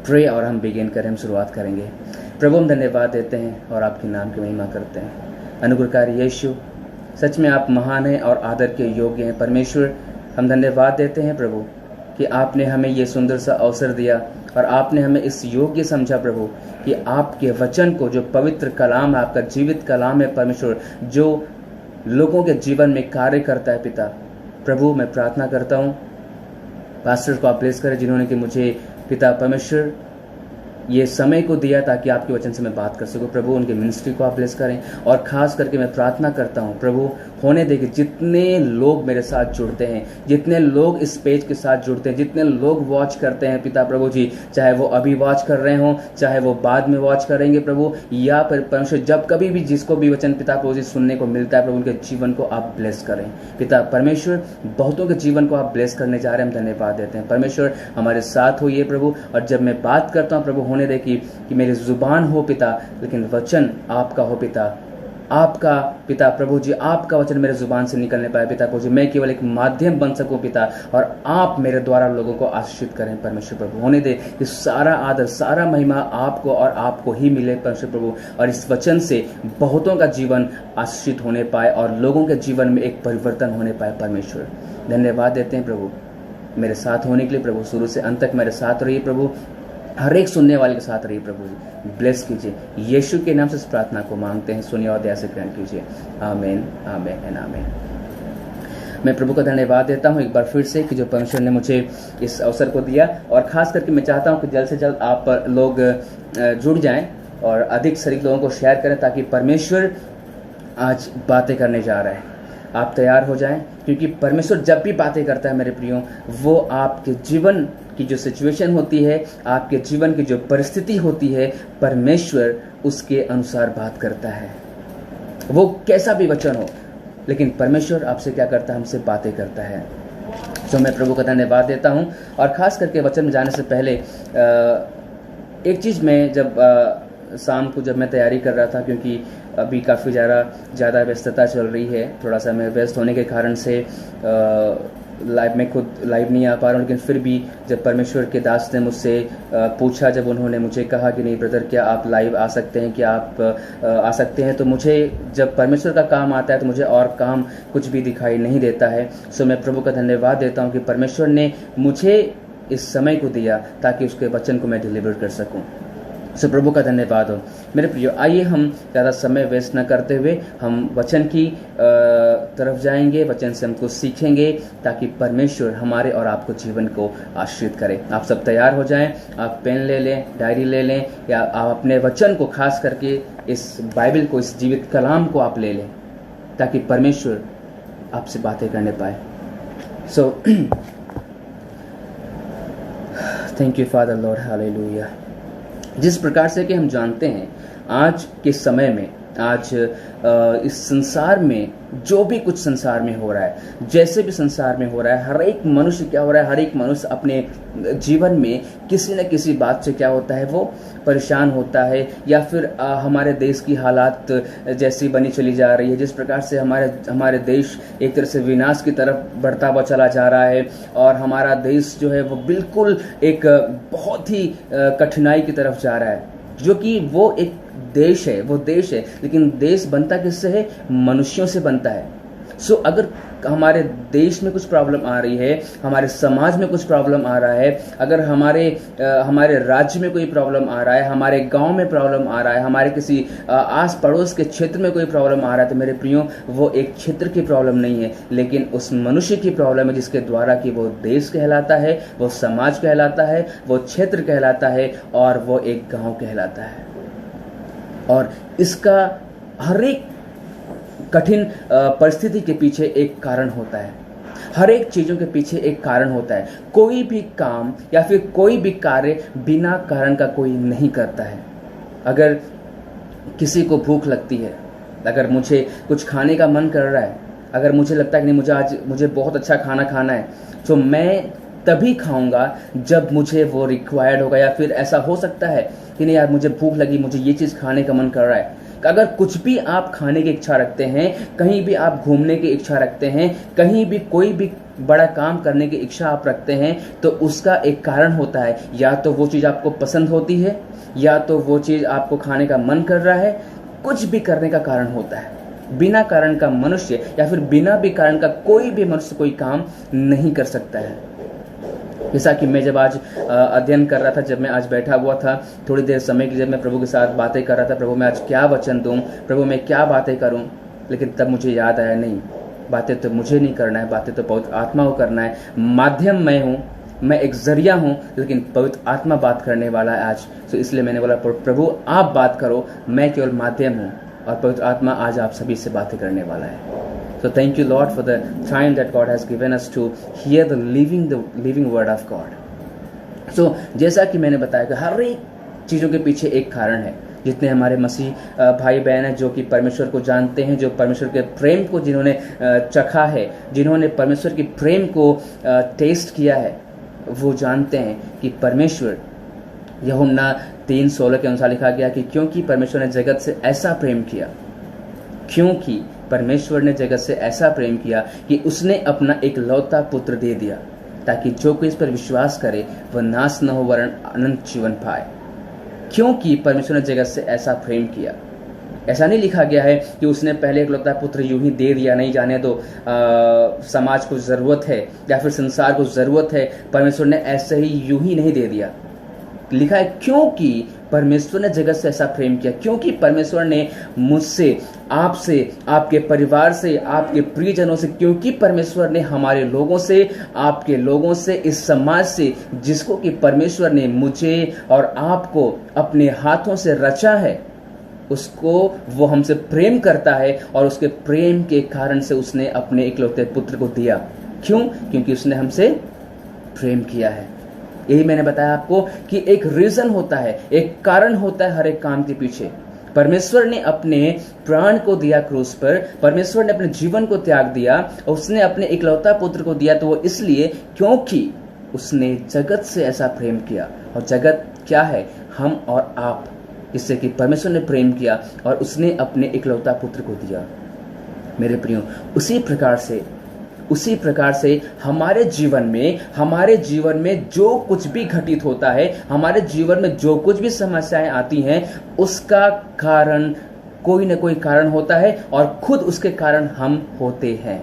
Pray और हम begin करें, हम शुरुआत करेंगे। प्रभु हम धन्यवाद देते हैं और आपके नाम की महिमा करते हैं। अनुग्रहकारी यीशु, सच में आप महान हैं और आदर के योग्य हैं। परमेश्वर हम धन्यवाद देते हैं प्रभु कि आपने हमें ये सुंदर सा अवसर दिया और आपने हमें इस योग्य समझा प्रभु कि आपके वचन को, जो पवित्र कलाम है, आपका जीवित कलाम है परमेश्वर, जो लोगों के जीवन में कार्य करता है पिता। प्रभु मैं प्रार्थना करता हूँ पास्टर को आप ब्लेस करें, जिन्होंने कि मुझे पिता परमेश्वर ये समय को दिया ताकि आपके वचन से मैं बात कर सकूं। प्रभु उनके मिनिस्ट्री को आप ब्लेस करें और खास करके मैं प्रार्थना करता हूं प्रभु होने दे कि जितने लोग मेरे साथ जुड़ते हैं, जितने लोग इस पेज के साथ जुड़ते हैं, जितने लोग वॉच करते हैं पिता प्रभु जी, चाहे वो अभी वॉच कर रहे हों, चाहे वो बाद में वॉच करेंगे प्रभु, या फिर परमेश्वर जब कभी भी जिसको भी वचन पिता प्रभु जी सुनने को मिलता है प्रभु, उनके जीवन को आप ब्लेस करें पिता परमेश्वर। बहुतों के जीवन को आप ब्लेस करने जा रहे हैं, हम धन्यवाद देते हैं परमेश्वर। हमारे साथ होइए प्रभु, और जब मैं बात करता हूँ प्रभु होने दे कि मेरी जुबान हो पिता, लेकिन वचन आपका हो पिता, आपका पिता प्रभु जी, आपका वचन मेरे जुबान से निकलने पाए पिता प्रभु जी, मैं केवल एक माध्यम बन सकूं पिता, और आप मेरे द्वारा लोगों को आशीषित करें परमेश्वर प्रभु। होने दे कि सारा आदर सारा महिमा आपको और आपको ही मिले परमेश्वर प्रभु, और इस वचन से बहुतों का जीवन आशीषित होने पाए और लोगों के जीवन में एक परिवर्तन होने पाए परमेश्वर। धन्यवाद देते हैं प्रभु मेरे साथ होने के लिए प्रभु, शुरू से अंत तक मेरे साथ रहिए प्रभु, हर एक सुनने वाले के साथ रहिए प्रभु, ब्लेस कीजिए। यीशु के नाम से इस प्रार्थना को मांगते हैं, सुनिए और दया से ग्रहण कीजिए। आमीन आमीन एंड आमीन। मैं प्रभु का धन्यवाद देता हूं एक बार फिर से कि जो परमेश्वर ने मुझे इस अवसर को दिया, और खास करके मैं चाहता हूं कि जल्द से जल्द आप लोग जुड़ जाएं और अधिक से अधिक लोगों को शेयर करें, ताकि परमेश्वर आज बातें करने जा रहा है। आप तैयार हो जाएं, क्योंकि परमेश्वर जब भी बातें करता है मेरे प्रियो, वो आपके जीवन की जो सिचुएशन होती है, आपके जीवन की जो परिस्थिति होती है, परमेश्वर उसके अनुसार बात करता है। वो कैसा भी वचन हो, लेकिन परमेश्वर आपसे क्या करता है, हमसे बातें करता है। तो मैं प्रभु का धन्यवाद देता हूँ। और खास करके वचन में जाने से पहले एक चीज़ मैं जब शाम को जब मैं तैयारी कर रहा था, क्योंकि अभी काफ़ी ज़्यादा व्यस्तता चल रही है, थोड़ा सा मैं व्यस्त होने के कारण से लाइव में खुद लाइव नहीं आ पा रहा हूँ, लेकिन फिर भी जब परमेश्वर के दास ने मुझसे पूछा, जब उन्होंने मुझे कहा कि नहीं ब्रदर क्या आप लाइव आ सकते हैं, क्या आप आ सकते हैं, तो मुझे जब परमेश्वर का काम आता है तो मुझे और काम कुछ भी दिखाई नहीं देता है। सो मैं प्रभु का धन्यवाद देता हूँ कि परमेश्वर ने मुझे इस समय को दिया ताकि उसके वचन को मैं डिलीवर कर सकूँ। सो प्रभु का धन्यवाद हो मेरे प्रियो। आइए हम ज़्यादा समय वेस्ट न करते हुए हम वचन की तरफ जाएंगे, वचन से हम कुछ सीखेंगे, ताकि परमेश्वर हमारे और आपको जीवन को आशीषित करे। आप सब तैयार हो जाएं, आप पेन ले लें, डायरी ले लें, या आप अपने वचन को, खास करके इस बाइबल को, इस जीवित कलाम को आप ले लें, ताकि परमेश्वर आपसे बातें करने पाए। So thank you father Lord, hallelujah. जिस प्रकार से कि हम जानते हैं आज के समय में, आज इस संसार में जो भी कुछ संसार में हो रहा है, जैसे भी संसार में हो रहा है, हर एक मनुष्य क्या हो रहा है, हर एक मनुष्य अपने जीवन में किसी न किसी बात से क्या होता है, वो परेशान होता है, या फिर हमारे देश की हालात जैसी बनी चली जा रही है, जिस प्रकार से हमारे देश एक तरह से विनाश की तरफ बढ़ता हुआ चला जा रहा है, और हमारा देश जो है वो बिल्कुल एक बहुत ही कठिनाई की तरफ जा रहा है, जो कि वो एक देश है, वो देश है, लेकिन देश बनता किससे है, मनुष्यों से बनता है। सो अगर हमारे देश में कुछ प्रॉब्लम आ रही है, हमारे समाज में कुछ प्रॉब्लम आ रहा है, अगर हमारे राज्य में कोई प्रॉब्लम आ रहा है, हमारे गांव में प्रॉब्लम आ रहा है, हमारे किसी आस पड़ोस के क्षेत्र में कोई प्रॉब्लम आ रहा है, तो मेरे प्रियो वो एक क्षेत्र की प्रॉब्लम नहीं है, लेकिन उस मनुष्य की प्रॉब्लम है, जिसके द्वारा कि वो देश कहलाता है, वो समाज कहलाता है, वो क्षेत्र कहलाता है, और वो एक गाँव कहलाता है। और इसका हर एक कठिन परिस्थिति के पीछे एक कारण होता है, हर एक चीज़ों के पीछे एक कारण होता है। कोई भी काम या फिर कोई भी कार्य बिना कारण का कोई नहीं करता है। अगर किसी को भूख लगती है, अगर मुझे कुछ खाने का मन कर रहा है, अगर मुझे लगता है कि नहीं मुझे बहुत अच्छा खाना खाना है, तो मैं तभी खाऊंगा जब मुझे वो रिक्वायर्ड होगा, या फिर ऐसा हो सकता है कि नहीं यार मुझे भूख लगी, मुझे ये चीज़ खाने का मन कर रहा है, अगर कुछ भी आप खाने की इच्छा रखते हैं, कहीं भी आप घूमने की इच्छा रखते हैं, कहीं भी कोई भी बड़ा काम करने की इच्छा आप रखते हैं, तो उसका एक कारण होता है। या तो वो चीज़ आपको पसंद होती है, या तो वो चीज़ आपको खाने का मन कर रहा है, कुछ भी करने का कारण होता है। बिना कारण का मनुष्य या फिर बिना भी कारण का कोई भी मनुष्य कोई काम नहीं कर सकता है। जैसा कि मैं जब आज अध्ययन कर रहा था, जब मैं आज बैठा हुआ था थोड़ी देर समय की, जब मैं प्रभु के साथ बातें कर रहा था, प्रभु मैं आज क्या वचन दूं, प्रभु मैं क्या बातें करूं, लेकिन तब मुझे याद आया, नहीं, बातें तो मुझे नहीं करना है, बातें तो पवित्र आत्मा को करना है। माध्यम मैं हूं, मैं एक जरिया हूं, लेकिन पवित्र आत्मा बात करने वाला है आज। तो इसलिए मैंने बोला, प्रभु आप बात करो, मैं केवल माध्यम हूं और पवित्र आत्मा आज आप सभी से बातें करने वाला है। So thank you Lord for the time that God has given us to hear the living word of God. So जैसा कि मैंने बताया कि हर एक चीज़ों के पीछे एक कारण है। जितने हमारे मसीह भाई बहन हैं जो कि परमेश्वर को जानते हैं, जो परमेश्वर के प्रेम को जिन्होंने चखा है, जिन्होंने परमेश्वर की प्रेम को टेस्ट किया है, वो जानते हैं कि परमेश्वर, यूहन्ना 3:16 के अनुसार लिखा गया कि क्योंकि परमेश्वर ने जगत से ऐसा प्रेम किया, क्योंकि परमेश्वर ने जगत से ऐसा प्रेम किया कि उसने अपना एकलौता पुत्र दे दिया, ताकि जो कोई इस पर विश्वास करे वह नाश न हो वरन अनंत जीवन पाए। क्योंकि परमेश्वर ने जगत से ऐसा प्रेम किया। ऐसा नहीं लिखा गया है कि उसने पहले एकलौता पुत्र यूं ही दे दिया, नहीं जाने तो समाज को जरूरत है या फिर संसार को जरूरत है, परमेश्वर ने ऐसे ही यूं ही नहीं दे दिया। लिखा है क्योंकि परमेश्वर ने जगत से ऐसा प्रेम किया, क्योंकि परमेश्वर ने मुझसे, आपसे, आपके परिवार से, आपके प्रियजनों से, क्योंकि परमेश्वर ने हमारे लोगों से, आपके लोगों से, इस समाज से, जिसको कि परमेश्वर ने मुझे और आपको अपने हाथों से रचा है, उसको वो हमसे प्रेम करता है और उसके प्रेम के कारण से उसने अपने इकलौते पुत्र को दिया। क्यों? क्योंकि उसने हमसे प्रेम किया है। यही मैंने बताया आपको कि एक रीजन होता है, एक कारण होता है हर एक काम के पीछे। परमेश्वर ने अपने प्राण को दिया क्रूस पर, परमेश्वर ने अपने जीवन को त्याग दिया, उसने अपने इकलौता पुत्र को दिया, तो वो इसलिए क्योंकि उसने जगत से ऐसा प्रेम किया। और जगत क्या है? हम और आप, जिससे कि परमेश्वर ने प्रेम किया और उसने अपने इकलौता पुत्र को दिया। मेरे प्रियो, उसी प्रकार से हमारे जीवन में जो कुछ भी घटित होता है, हमारे जीवन में जो कुछ भी समस्याएं आती हैं, उसका कारण कोई न कोई कारण होता है और खुद उसके कारण हम होते हैं।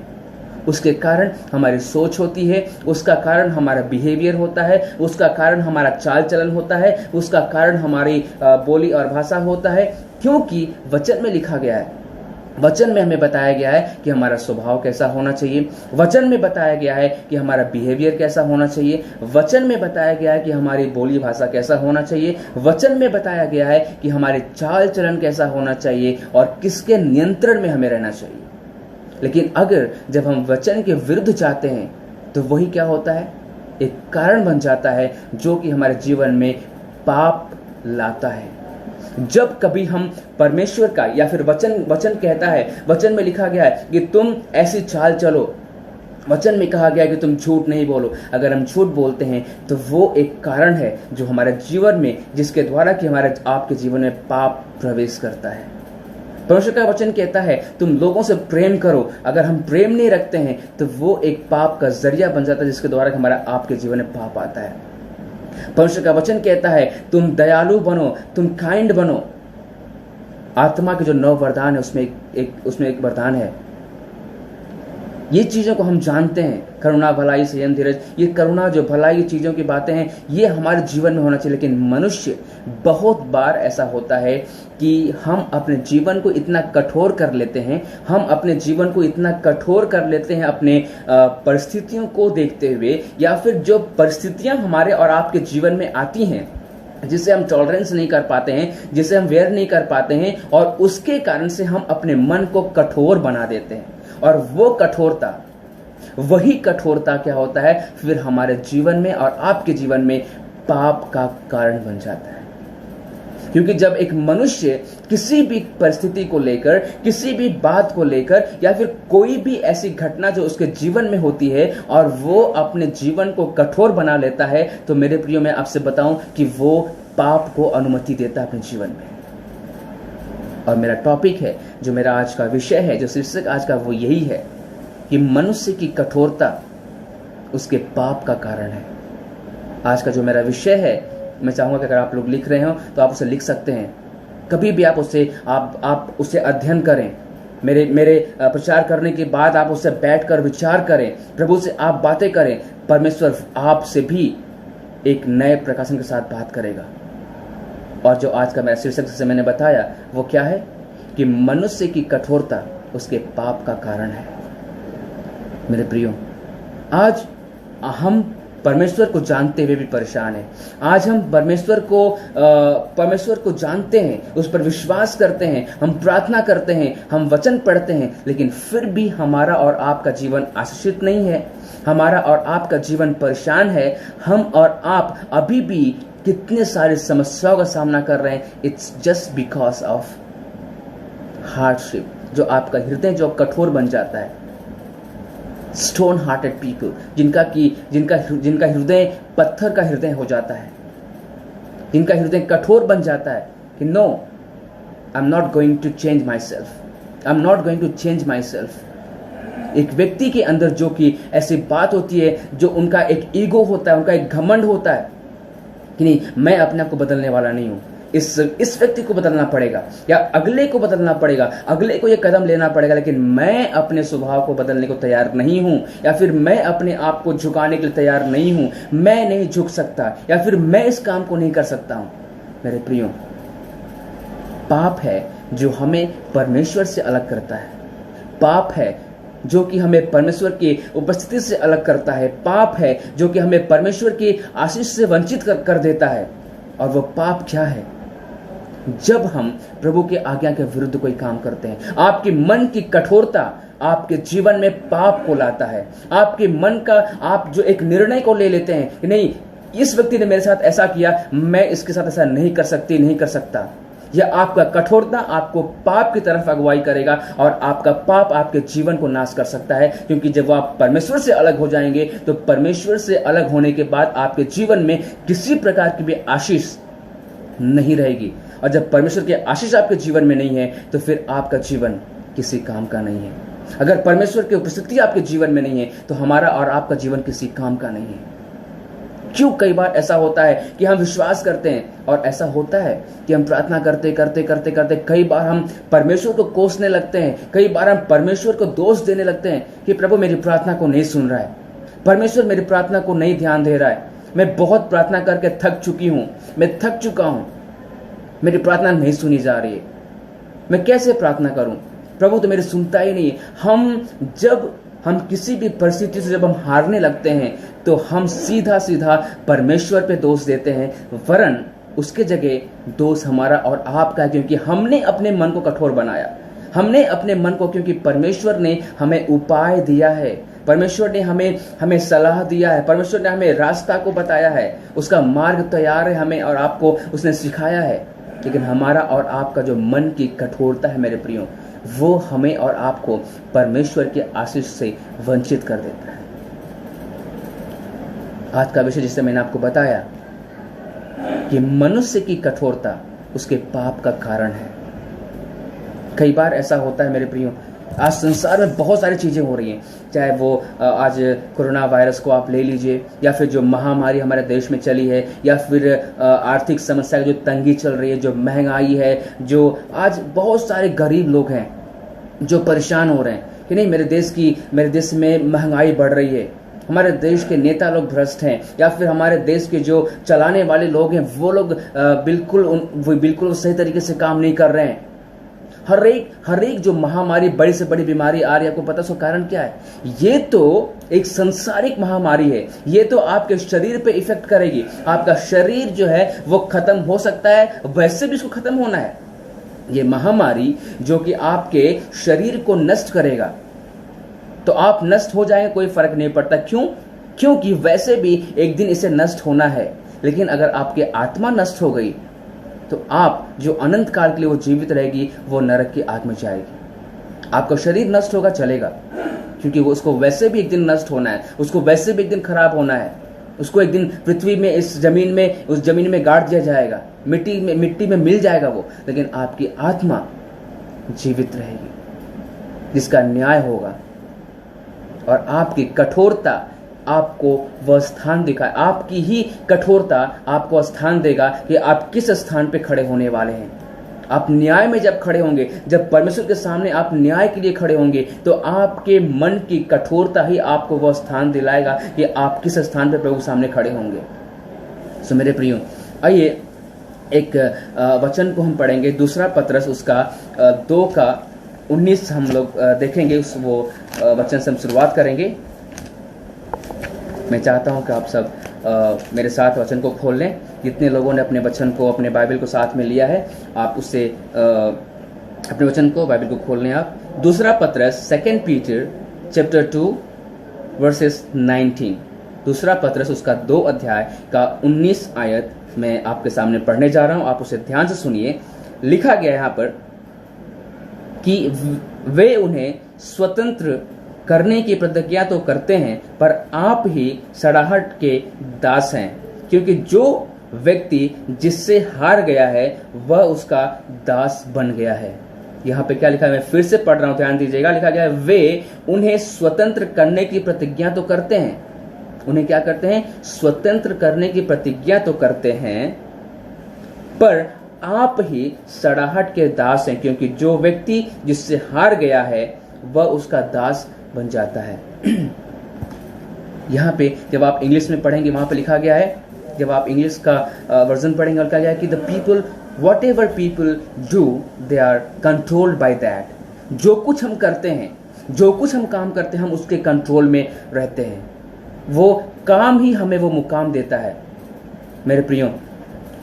उसके कारण हमारी सोच होती है, उसका कारण हमारा बिहेवियर होता है, उसका कारण हमारा चाल चलन होता है, उसका कारण हमारी बोली और भाषा होता है। क्योंकि वचन में लिखा गया है, वचन में हमें बताया गया है कि हमारा स्वभाव कैसा होना चाहिए, वचन में बताया गया है कि हमारा बिहेवियर कैसा होना चाहिए, वचन में बताया गया है कि हमारी बोली भाषा कैसा होना चाहिए, वचन में बताया गया है कि हमारे चाल चलन कैसा होना चाहिए और किसके नियंत्रण में हमें रहना चाहिए। लेकिन अगर जब हम वचन के विरुद्ध जाते हैं तो वही क्या होता है? एक कारण बन जाता है जो कि हमारे जीवन में पाप लाता है। जब कभी हम परमेश्वर का या फिर वचन कहता है, वचन में लिखा गया है कि तुम ऐसी चाल चलो, वचन में कहा गया है कि तुम झूठ नहीं बोलो, अगर हम झूठ बोलते हैं तो वो एक कारण है जो हमारे जीवन में, जिसके द्वारा कि हमारे आपके जीवन में पाप प्रवेश करता है। परमेश्वर का वचन कहता है तुम लोगों से प्रेम करो, अगर हम प्रेम नहीं रखते हैं तो वो एक पाप का जरिया बन जाता है, जिसके द्वारा हमारा आपके जीवन में पाप आता है। परमेश्वर का वचन कहता है तुम दयालु बनो, तुम काइंड बनो। आत्मा के जो 9 वरदान है उसमें एक वरदान है। ये चीजों को हम जानते हैं, करुणा, भलाई, संयम, धीरज। ये करुणा, जो भलाई, चीजों की बातें हैं, ये हमारे जीवन में होना चाहिए। लेकिन मनुष्य, बहुत बार ऐसा होता है कि हम अपने जीवन को इतना कठोर कर लेते हैं, अपने परिस्थितियों को देखते हुए, या फिर जो परिस्थितियां हमारे और आपके जीवन में आती हैं जिसे हम टॉलरेंस नहीं कर पाते हैं, जिसे हम वेयर नहीं कर पाते हैं, और उसके कारण से हम अपने मन को कठोर बना देते हैं। और वही कठोरता क्या होता है? फिर हमारे जीवन में और आपके जीवन में पाप का कारण बन जाता है। क्योंकि जब एक मनुष्य किसी भी परिस्थिति को लेकर, किसी भी बात को लेकर, या फिर कोई भी ऐसी घटना जो उसके जीवन में होती है और वो अपने जीवन को कठोर बना लेता है, तो मेरे प्रियो, मैं आपसे बताऊं कि वो पाप को अनुमति देता है अपने जीवन में। और मेरा टॉपिक है, जो मेरा आज का विषय है, जो शीर्षक आज का वो यही है कि मनुष्य की कठोरता उसके पाप का कारण है। आज का जो मेरा विषय है, मैं चाहूँगा कि अगर आप लोग लिख रहे हो तो आप उसे लिख सकते हैं। कभी भी आप उसे अध्ययन करें। मेरे प्रचार करने के बाद आप उससे बैठकर विचार करें, प्रभु से आप बातें करें। परमेश्वर आपसे भी एक नए प्रकाशन के साथ बात करेगा। और जो आज का मेरा शीर्षक जैसे मैंने बताया वो क्या है कि मनुष्य की कठोरता उसके पाप का कारण है। मेरे प्रियो, आज हम परमेश्वर को जानते हुए भी परेशान हैं। आज हम परमेश्वर को जानते हैं, उस पर विश्वास करते हैं, हम प्रार्थना करते हैं, हम वचन पढ़ते हैं, लेकिन फिर भी हमारा और आपका जीवन आशीषित नहीं है। हमारा और आपका जीवन परेशान है। हम और आप अभी भी कितने सारी समस्याओं का सामना कर रहे हैं। It's just because of hardship, जो आपका हृदय जो कठोर बन जाता है। स्टोन हार्टेड पीपल, जिनका हृदय पत्थर का हृदय हो जाता है, जिनका हृदय कठोर बन जाता है कि no, I am not going to change myself, I am not going to change myself. एक व्यक्ति के अंदर जो कि ऐसी बात होती है, जो उनका एक ईगो होता है, उनका एक घमंड होता है कि नहीं, मैं अपने आप को बदलने वाला नहीं हूं, इस व्यक्ति को बदलना पड़ेगा या अगले को बदलना पड़ेगा, अगले को ये कदम लेना पड़ेगा, लेकिन मैं अपने स्वभाव को बदलने को तैयार नहीं हूं, या फिर मैं अपने आप को झुकाने के लिए तैयार नहीं हूं, मैं नहीं झुक सकता, या फिर मैं इस काम को नहीं कर सकता हूं। मेरे प्रियो, पाप है जो हमें परमेश्वर से अलग करता है। पाप है जो कि हमें परमेश्वर की उपस्थिति से अलग करता है। पाप है जो कि हमें परमेश्वर की आशीष से वंचित कर देता है। और वो पाप क्या है? जब हम प्रभु के आज्ञा के विरुद्ध कोई काम करते हैं। आपके मन की कठोरता आपके जीवन में पाप को लाता है। आपके मन का आप जो एक निर्णय को ले लेते हैं कि नहीं, इस व्यक्ति ने मेरे साथ ऐसा किया, मैं इसके साथ ऐसा नहीं कर सकती, नहीं कर सकता। यह आपका कठोरता आपको पाप की तरफ अगुवाई करेगा और आपका पाप आपके जीवन को नाश कर सकता है। क्योंकि जब आप परमेश्वर से अलग हो जाएंगे तो परमेश्वर से अलग होने के बाद आपके जीवन में किसी प्रकार की भी आशीष नहीं रहेगी। और जब परमेश्वर की आशीष आपके जीवन में नहीं है तो फिर आपका जीवन किसी काम का नहीं है। अगर परमेश्वर की उपस्थिति आपके जीवन में नहीं है तो हमारा और आपका जीवन किसी काम का नहीं है। क्यों कई बार ऐसा होता है कि हम विश्वास करते हैं और ऐसा होता है कि हम प्रार्थना करते करते कई बार हम परमेश्वर को कोसने लगते हैं। कई बार हम परमेश्वर को दोष देने लगते हैं कि प्रभु मेरी प्रार्थना को नहीं सुन रहा है, परमेश्वर मेरी प्रार्थना को नहीं ध्यान दे रहा है, मैं बहुत प्रार्थना करके थक चुकी हूं, मैं थक चुका हूं, मेरी प्रार्थना नहीं सुनी जा रही है, मैं कैसे प्रार्थना करूं, प्रभु तो मेरी सुनता ही नहीं है। जब हम किसी भी परिस्थिति से जब हम हारने लगते हैं तो हम सीधा परमेश्वर पे दोष देते हैं, वरन उसके जगह दोष हमारा और आपका है, क्योंकि हमने अपने मन को कठोर बनाया। हमने अपने मन को, क्योंकि परमेश्वर ने हमें उपाय दिया है, परमेश्वर ने हमें सलाह दिया है, परमेश्वर ने हमें रास्ता को बताया है, उसका मार्ग तैयार है हमें और आपको उसने सिखाया है। लेकिन हमारा और आपका जो मन की कठोरता है मेरे प्रियो, वो हमें और आपको परमेश्वर के आशीष से वंचित कर देता है। आज का विषय जिससे मैंने आपको बताया कि मनुष्य की कठोरता उसके पाप का कारण है। कई बार ऐसा होता है मेरे प्रियो, आज संसार में बहुत सारी चीजें हो रही हैं, चाहे वो आज कोरोना वायरस को आप ले लीजिए, या फिर जो महामारी हमारे देश में चली है, या फिर आर्थिक समस्या जो तंगी चल रही है, जो महंगाई है, जो आज बहुत सारे गरीब लोग हैं जो परेशान हो रहे हैं कि नहीं, मेरे देश में महंगाई बढ़ रही है, हमारे देश के नेता लोग भ्रष्ट हैं, या फिर हमारे देश के जो चलाने वाले लोग हैं वो लोग बिल्कुल सही तरीके से काम नहीं कर रहे हैं। हर एक जो महामारी, बड़ी से बड़ी बीमारी आ रही है, आपको पता उसका कारण क्या है? ये तो एक संसारिक महामारी है। ये तो आपके शरीर पे इफेक्ट करेगी। आपका शरीर जो है वो खत्म हो सकता है, वैसे भी इसको खत्म होना है। ये महामारी जो कि आपके शरीर को नष्ट करेगा, तो आप नष्ट हो जाएंगे, कोई फर्क नहीं पड़ता। क्यों? क्योंकि वैसे भी एक दिन इसे नष्ट होना है। लेकिन अगर आपकी आत्मा नष्ट हो गई तो आप जो अनंत काल के लिए वो जीवित रहेगी, वो नरक की आग में जाएगी। आपका शरीर नष्ट होगा, चलेगा, क्योंकि वो उसको वैसे भी एक दिन नष्ट होना है, उसको वैसे भी एक दिन खराब होना है, उसको एक दिन पृथ्वी में, उस जमीन में गाड़ दिया जाएगा, मिट्टी में मिल जाएगा वो। लेकिन आपकी आत्मा जीवित रहेगी, जिसका न्याय होगा और आपकी कठोरता आपको वह स्थान दिखाए, आपकी ही कठोरता आपको स्थान देगा कि आप किस स्थान पे खड़े होने वाले हैं। आप न्याय में जब खड़े होंगे, जब परमेश्वर के सामने आप न्याय के लिए खड़े होंगे, तो आपके मन की कठोरता ही आपको वह स्थान दिलाएगा कि आप किस स्थान पे प्रभु सामने खड़े होंगे। सो मेरे प्रियो, आइए एक वचन को हम पढ़ेंगे, दूसरा पत्रस उसका 2:19 हम लोग देखेंगे। वो वचन से हम शुरुआत करेंगे। मैं चाहता हूं कि आप सब मेरे साथ वचन को खोल लें। जितने लोगों ने अपने वचन को, अपने बाइबल को साथ में लिया है, आप उससे अपने वचन को, बाइबल को खोल लें। आप दूसरा पत्रस 2 पीटर चैप्टर 2 वर्सेस 19, दूसरा पत्रस उसका 2 अध्याय का 19 आयत मैं आपके सामने पढ़ने जा रहा हूं। आप उसे ध्यान से सुनिए। लिखा गया यहां पर कि वे उन्हें स्वतंत्र करने की प्रतिज्ञा तो करते हैं, पर आप ही सड़ाहट के दास हैं, क्योंकि जो व्यक्ति जिससे हार गया है वह उसका दास बन गया है। यहाँ पे क्या लिखा है, मैं फिर से पढ़ रहा हूं, ध्यान दीजिएगा। लिखा गया है, वे उन्हें स्वतंत्र करने की प्रतिज्ञा तो करते हैं। उन्हें क्या करते हैं? स्वतंत्र करने की प्रतिज्ञा तो करते हैं, पर आप ही सड़ाहट के दास हैं, क्योंकि जो व्यक्ति जिससे हार गया है वह उसका दास बन जाता है। यहाँ पे जब आप इंग्लिश में पढ़ेंगे, वहां पे लिखा गया है, जब आप इंग्लिश का वर्जन पढ़ेंगे और कहा गया है कि the people, whatever people do, they are controlled by that. जो कुछ हम करते हैं, जो कुछ हम काम करते हैं, हम उसके कंट्रोल में रहते हैं। वो काम ही हमें वो मुकाम देता है। मेरे प्रियो,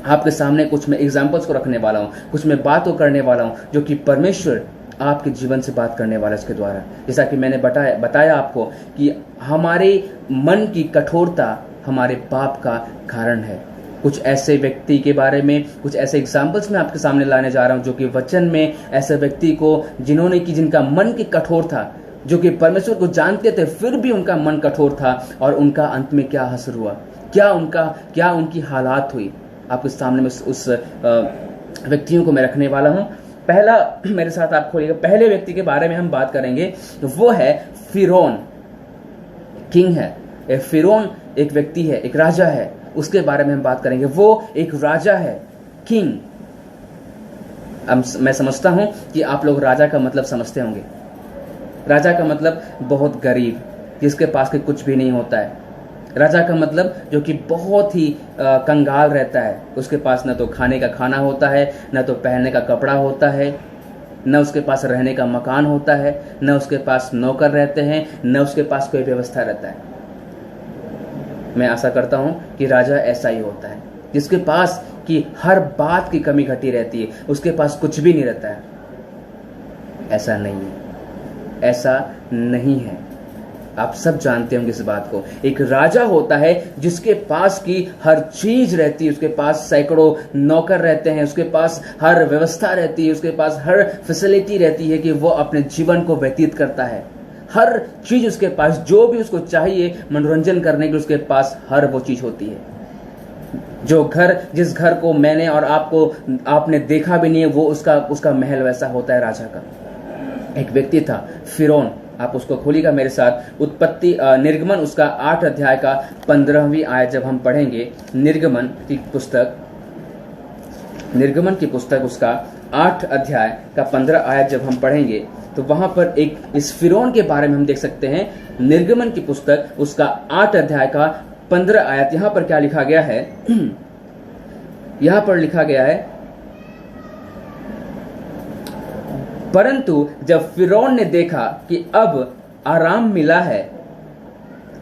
आपके सामने कुछ मैं एग्जाम्पल्स को रखने वाला हूं, कुछ मैं बात को करने वाला हूं जो कि परमेश्वर आपके जीवन से बात करने वाला है इसके द्वारा। जैसा कि मैंने बताया आपको कि हमारे मन की कठोरता हमारे पाप का कारण है। कुछ ऐसे व्यक्ति के बारे में, कुछ ऐसे एग्जाम्पल्स मैं आपके सामने लाने जा रहा हूं जो कि वचन में ऐसे व्यक्ति को जिनका मन की कठोर था, जो कि परमेश्वर को जानते थे फिर भी उनका मन कठोर था, और उनका अंत में क्या असर हुआ, क्या उनकी हालात हुई। आपके सामने में उस व्यक्तियों को मैं रखने वाला हूं। पहला मेरे साथ आप खोलिएगा, पहले व्यक्ति के बारे में हम बात करेंगे, तो वो है फिरौन। किंग है फिरौन, एक व्यक्ति है, एक राजा है, उसके बारे में हम बात करेंगे। वो एक राजा है, किंग। मैं समझता हूं कि आप लोग राजा का मतलब समझते होंगे। राजा का मतलब बहुत गरीब, जिसके पास के कुछ भी नहीं होता है। राजा का मतलब जो कि बहुत ही कंगाल रहता है। उसके पास न तो खाने का खाना होता है, न तो पहनने का कपड़ा होता है, न उसके पास रहने का मकान होता है, न उसके पास नौकर रहते हैं, न उसके पास कोई व्यवस्था रहता है। मैं आशा करता हूं कि राजा ऐसा ही होता है, जिसके पास की हर बात की कमी घटी रहती है, उसके पास कुछ भी नहीं रहता है। ऐसा नहीं है, ऐसा नहीं है। आप सब जानते होंगे इस बात को। एक राजा होता है जिसके पास की हर चीज रहती है, उसके पास सैकड़ों नौकर रहते हैं, उसके पास हर व्यवस्था रहती है, उसके पास हर फैसिलिटी रहती है कि वो अपने जीवन को व्यतीत करता है। हर चीज उसके पास, जो भी उसको चाहिए मनोरंजन करने के, उसके पास हर वो चीज होती है। जिस घर को मैंने और आपने देखा भी नहीं है, वो उसका महल वैसा होता है राजा का। एक व्यक्ति था फिरौन, आप उसको खोलिएगा मेरे साथ। उत्पत्ति निर्गमन उसका 8 अध्याय का 15वीं आयत जब हम पढ़ेंगे, निर्गमन की पुस्तक उसका 8 अध्याय का 15 आयत जब हम पढ़ेंगे, तो वहां पर एक इस फिरौन के बारे में हम देख सकते हैं। निर्गमन की पुस्तक उसका 8 अध्याय का 15 आयत। यहां पर क्या लिखा गया है? यहां पर लिखा गया है, परंतु जब फिरौन ने देखा कि अब आराम मिला है,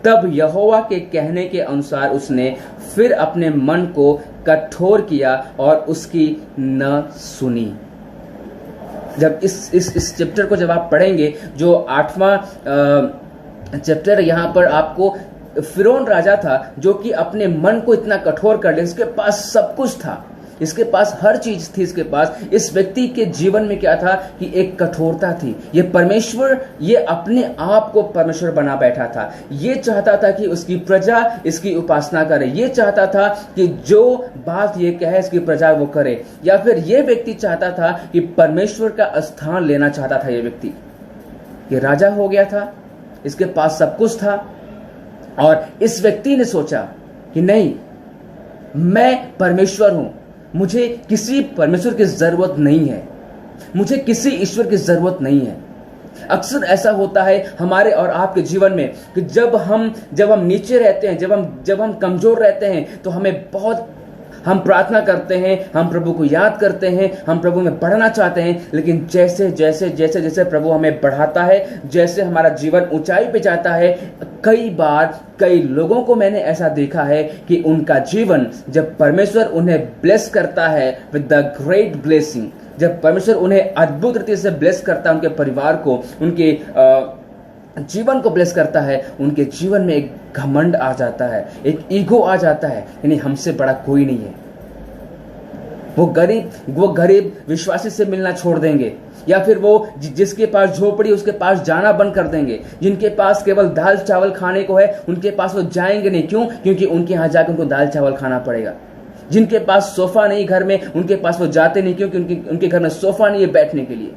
तब यहोवा के कहने के अनुसार उसने फिर अपने मन को कठोर किया और उसकी न सुनी। जब इस चैप्टर को जब आप पढ़ेंगे, जो 8वां चैप्टर, यहां पर आपको फिरौन राजा था जो कि अपने मन को इतना कठोर कर लिया, उसके पास सब कुछ था, इसके पास हर चीज थी। इसके पास, इस व्यक्ति के जीवन में क्या था कि एक कठोरता थी। ये परमेश्वर, ये अपने आप को परमेश्वर बना बैठा था। ये चाहता था कि उसकी प्रजा इसकी उपासना करे। ये चाहता था कि जो बात ये कहे इसकी प्रजा वो करे। या फिर ये व्यक्ति चाहता था कि परमेश्वर का स्थान लेना चाहता था। ये व्यक्ति, ये राजा हो गया था, इसके पास सब कुछ था, और इस व्यक्ति ने सोचा कि नहीं, मैं परमेश्वर हूं, मुझे किसी परमेश्वर की जरूरत नहीं है, मुझे किसी ईश्वर की जरूरत नहीं है। अक्सर ऐसा होता है हमारे और आपके जीवन में कि जब हम नीचे रहते हैं, जब हम कमजोर रहते हैं, तो हम प्रार्थना करते हैं, हम प्रभु को याद करते हैं, हम प्रभु में बढ़ना चाहते हैं। लेकिन जैसे जैसे प्रभु हमें बढ़ाता है, जैसे हमारा जीवन ऊंचाई पे जाता है, कई लोगों को मैंने ऐसा देखा है कि उनका जीवन, जब परमेश्वर उन्हें ब्लेस करता है विद द ग्रेट ब्लेसिंग, जब परमेश्वर उन्हें अद्भुत रीति से ब्लेस करता है, उनके परिवार को, उनके जीवन को ब्लेस करता है, उनके जीवन में एक घमंड आ जाता है, एक ईगो आ जाता है, यानी हमसे बड़ा कोई नहीं है। वो गरीब विश्वासी से मिलना छोड़ देंगे, या फिर वो जिसके पास झोपड़ी उसके पास जाना बंद कर देंगे। जिनके पास केवल दाल चावल खाने को है, उनके पास वो जाएंगे नहीं। क्यों? क्योंकि उनके यहाँ जाकर उनको दाल चावल खाना पड़ेगा। जिनके पास सोफा नहीं घर में, उनके पास वो जाते नहीं, क्योंकि उनके घर में सोफा नहीं है बैठने के लिए।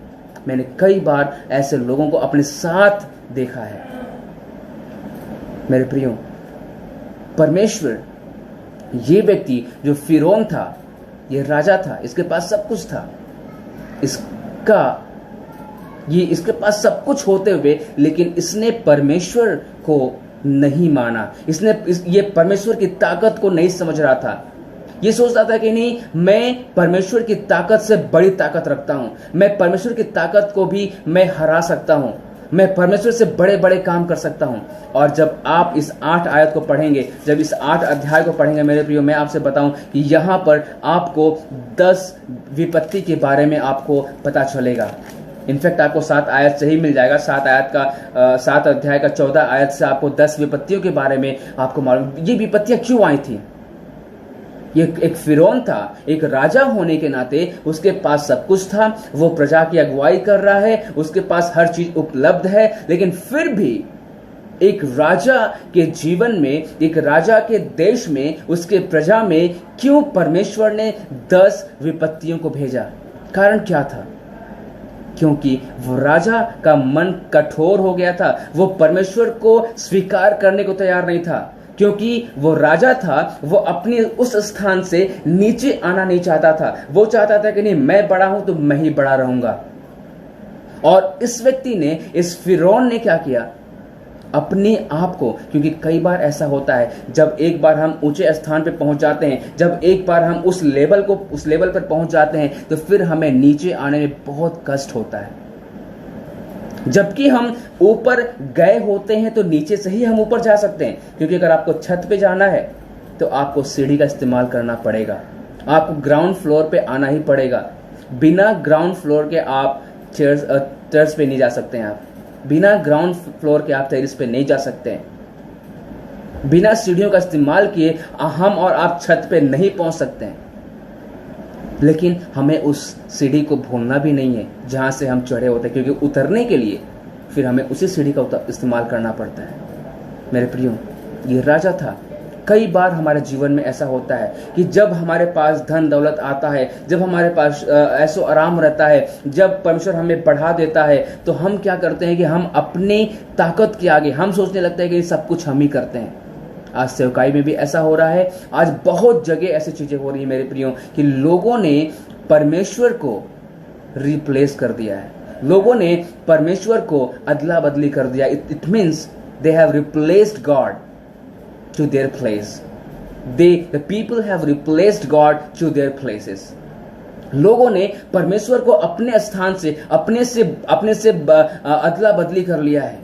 मैंने कई बार ऐसे लोगों को अपने साथ देखा है। मेरे प्रियो, परमेश्वर, ये व्यक्ति जो फिरौन था, ये राजा था, इसके पास सब कुछ था, इसके पास सब कुछ होते हुए, लेकिन इसने परमेश्वर को नहीं माना। ये परमेश्वर की ताकत को नहीं समझ रहा था। ये सोचता था कि नहीं, मैं परमेश्वर की ताकत से बड़ी ताकत रखता हूं, मैं परमेश्वर की ताकत को भी मैं हरा सकता हूं, मैं परमेश्वर से बड़े बड़े काम कर सकता हूं। और जब आप इस 8 आयत को पढ़ेंगे, जब इस 8 अध्याय को पढ़ेंगे मेरे प्रियो, मैं आपसे बताऊं कि यहां पर आपको 10 विपत्ति के बारे में आपको पता चलेगा। इनफैक्ट आपको 7 आयत से ही मिल जाएगा। 7 अध्याय का 14 आयत से आपको 10 विपत्तियों के बारे में आपको मालूम। ये विपत्तियां क्यों आई थी? ये एक फिरौन था, एक राजा होने के नाते उसके पास सब कुछ था, वो प्रजा की अगुवाई कर रहा है, उसके पास हर चीज उपलब्ध है, लेकिन फिर भी एक राजा के जीवन में, एक राजा के देश में, उसके प्रजा में क्यों परमेश्वर ने 10 विपत्तियों को भेजा? कारण क्या था? क्योंकि वो राजा का मन कठोर हो गया था, वो परमेश्वर को स्वीकार करने को तैयार नहीं था। क्योंकि वो राजा था, वो अपने उस स्थान से नीचे आना नहीं चाहता था। वो चाहता था कि नहीं, मैं बड़ा हूं तो मैं ही बड़ा रहूंगा। और इस व्यक्ति ने, इस फिरौन ने क्या किया? अपने आप को, क्योंकि कई बार ऐसा होता है, जब एक बार हम ऊंचे स्थान पे पहुंच जाते हैं, जब एक बार हम उस लेवल पर पहुंच जाते हैं, तो फिर हमें नीचे आने में बहुत कष्ट होता है। जबकि हम ऊपर गए होते हैं तो नीचे से ही हम ऊपर जा सकते हैं, क्योंकि अगर आपको छत पे जाना है तो आपको सीढ़ी का इस्तेमाल करना पड़ेगा, आपको ग्राउंड फ्लोर पे आना ही पड़ेगा। बिना ग्राउंड फ्लोर के आप टेरेस पे नहीं जा सकते हैं। आप बिना ग्राउंड फ्लोर के आप टेरेस पे नहीं जा सकते हैं। बिना सीढ़ियों का इस्तेमाल किए हम और आप छत पे नहीं पहुंच सकते हैं। लेकिन हमें उस सीढ़ी को भूलना भी नहीं है जहां से हम चढ़े होते हैं, क्योंकि उतरने के लिए फिर हमें उसी सीढ़ी का इस्तेमाल करना पड़ता है। मेरे प्रियो, ये राजा था। कई बार हमारे जीवन में ऐसा होता है कि जब हमारे पास धन दौलत आता है, जब हमारे पास ऐसो आराम रहता है, जब परमेश्वर हमें बढ़ा देता है, तो हम क्या करते हैं कि हम अपनी ताकत के आगे हम सोचने लगते हैं कि सब कुछ हम ही करते हैं। आज सेवकाई में भी ऐसा हो रहा है, आज बहुत जगह ऐसी चीजें हो रही है मेरे प्रियो, कि लोगों ने परमेश्वर को रिप्लेस कर दिया है, लोगों ने परमेश्वर को अदला बदली कर दिया। It means they have replaced God to their place. The people have replaced God to their places. लोगों ने परमेश्वर को अपने स्थान से, अपने से अदला बदली कर लिया है।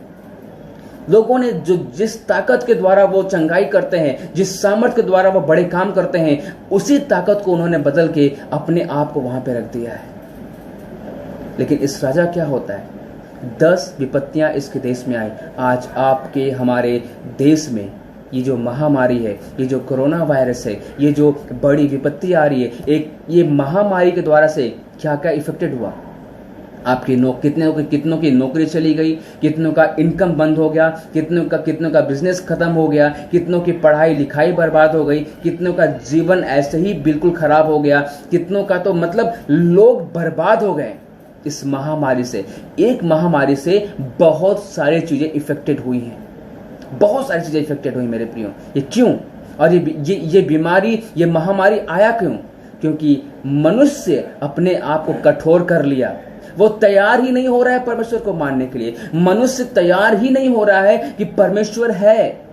लोगों ने जिस ताकत के द्वारा वो चंगाई करते हैं, जिस सामर्थ के द्वारा वो बड़े काम करते हैं, उसी ताकत को उन्होंने बदल के अपने आप को वहां पे रख दिया है। लेकिन इस राजा क्या होता है? 10 विपत्तियां इसके देश में आई। आज आपके हमारे देश में ये जो महामारी है, ये जो कोरोना वायरस है, ये जो बड़ी विपत्ति आ रही है, एक ये महामारी के द्वारा से क्या क्या इफेक्टेड हुआ। आपकी कितनों की नौकरी चली गई, कितनों का इनकम बंद हो गया, कितनों का बिजनेस खत्म हो गया, कितनों की पढ़ाई लिखाई बर्बाद हो गई, कितनों का जीवन ऐसे ही बिल्कुल खराब हो गया, कितनों का तो मतलब लोग बर्बाद हो गए इस महामारी से। एक महामारी से बहुत सारी चीजें इफेक्टेड हुई हैं, बहुत सारी चीजें इफेक्टेड हुई मेरे प्रियो। ये क्यों? और ये बीमारी, ये महामारी आया क्यों? क्योंकि मनुष्य अपने आप को कठोर कर लिया। वो तैयार ही नहीं हो रहा है परमेश्वर को मानने के लिए। मनुष्य तैयार ही नहीं हो रहा है कि परमेश्वर है।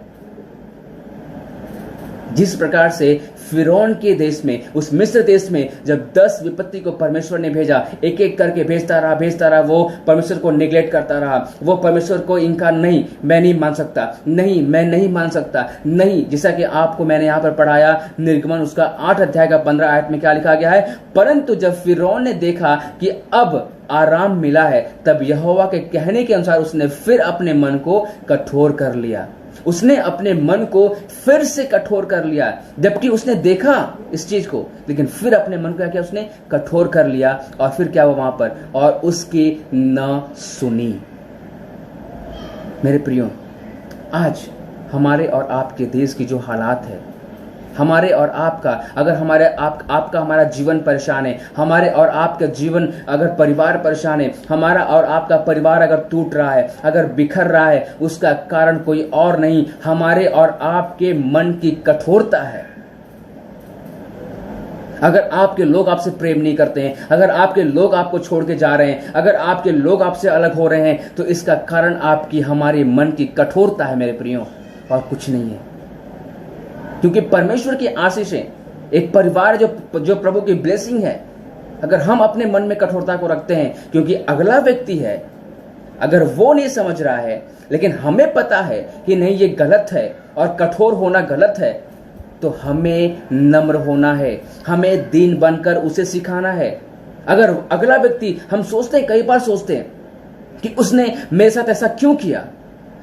जिस प्रकार से फिरौन के देश में, उस मिस्र देश में जब 10 विपत्ति को परमेश्वर ने भेजा, एक एक करके भेजता रहा, वो परमेश्वर को नेग्लेक्ट करता रहा, वो परमेश्वर को इनकार, नहीं मैं नहीं मान सकता, नहीं मैं नहीं मान सकता, नहीं। जैसा कि आपको मैंने यहां पर पढ़ाया, निर्गमन उसका 8 अध्याय का 15 आयत में क्या लिखा गया है, परंतु जब फिरौन ने देखा कि अब आराम मिला है, तब यहोवा के कहने के अनुसार उसने फिर अपने मन को कठोर कर लिया। उसने अपने मन को फिर से कठोर कर लिया, जबकि उसने देखा इस चीज को, लेकिन फिर अपने मन को क्या किया, उसने कठोर कर लिया। और फिर क्या हुआ वहां पर, और उसकी न सुनी। मेरे प्रियो, आज हमारे और आपके देश की जो हालात है, हमारे और आपका, अगर आपका हमारा जीवन परेशान है, हमारे और आपका जीवन अगर परिवार परेशान है, हमारा और आपका परिवार अगर टूट रहा है, अगर बिखर रहा है, उसका कारण कोई और नहीं, हमारे और आपके मन की कठोरता है। अगर आपके लोग आपसे प्रेम नहीं करते हैं, अगर आपके लोग आपको छोड़ के जा रहे हैं, अगर आपके लोग आपसे अलग हो रहे हैं, तो इसका कारण आपकी हमारे मन की कठोरता है मेरे प्रियो, और कुछ नहीं है। क्योंकि परमेश्वर की आशीषें, एक परिवार जो प्रभु की ब्लेसिंग है, अगर हम अपने मन में कठोरता को रखते हैं, क्योंकि अगला व्यक्ति है, अगर वो नहीं समझ रहा है, लेकिन हमें पता है कि नहीं ये गलत है और कठोर होना गलत है, तो हमें नम्र होना है, हमें दीन बनकर उसे सिखाना है। अगर अगला व्यक्ति, हम सोचते हैं, कई बार सोचते हैं कि उसने मेरे साथ ऐसा क्यों किया,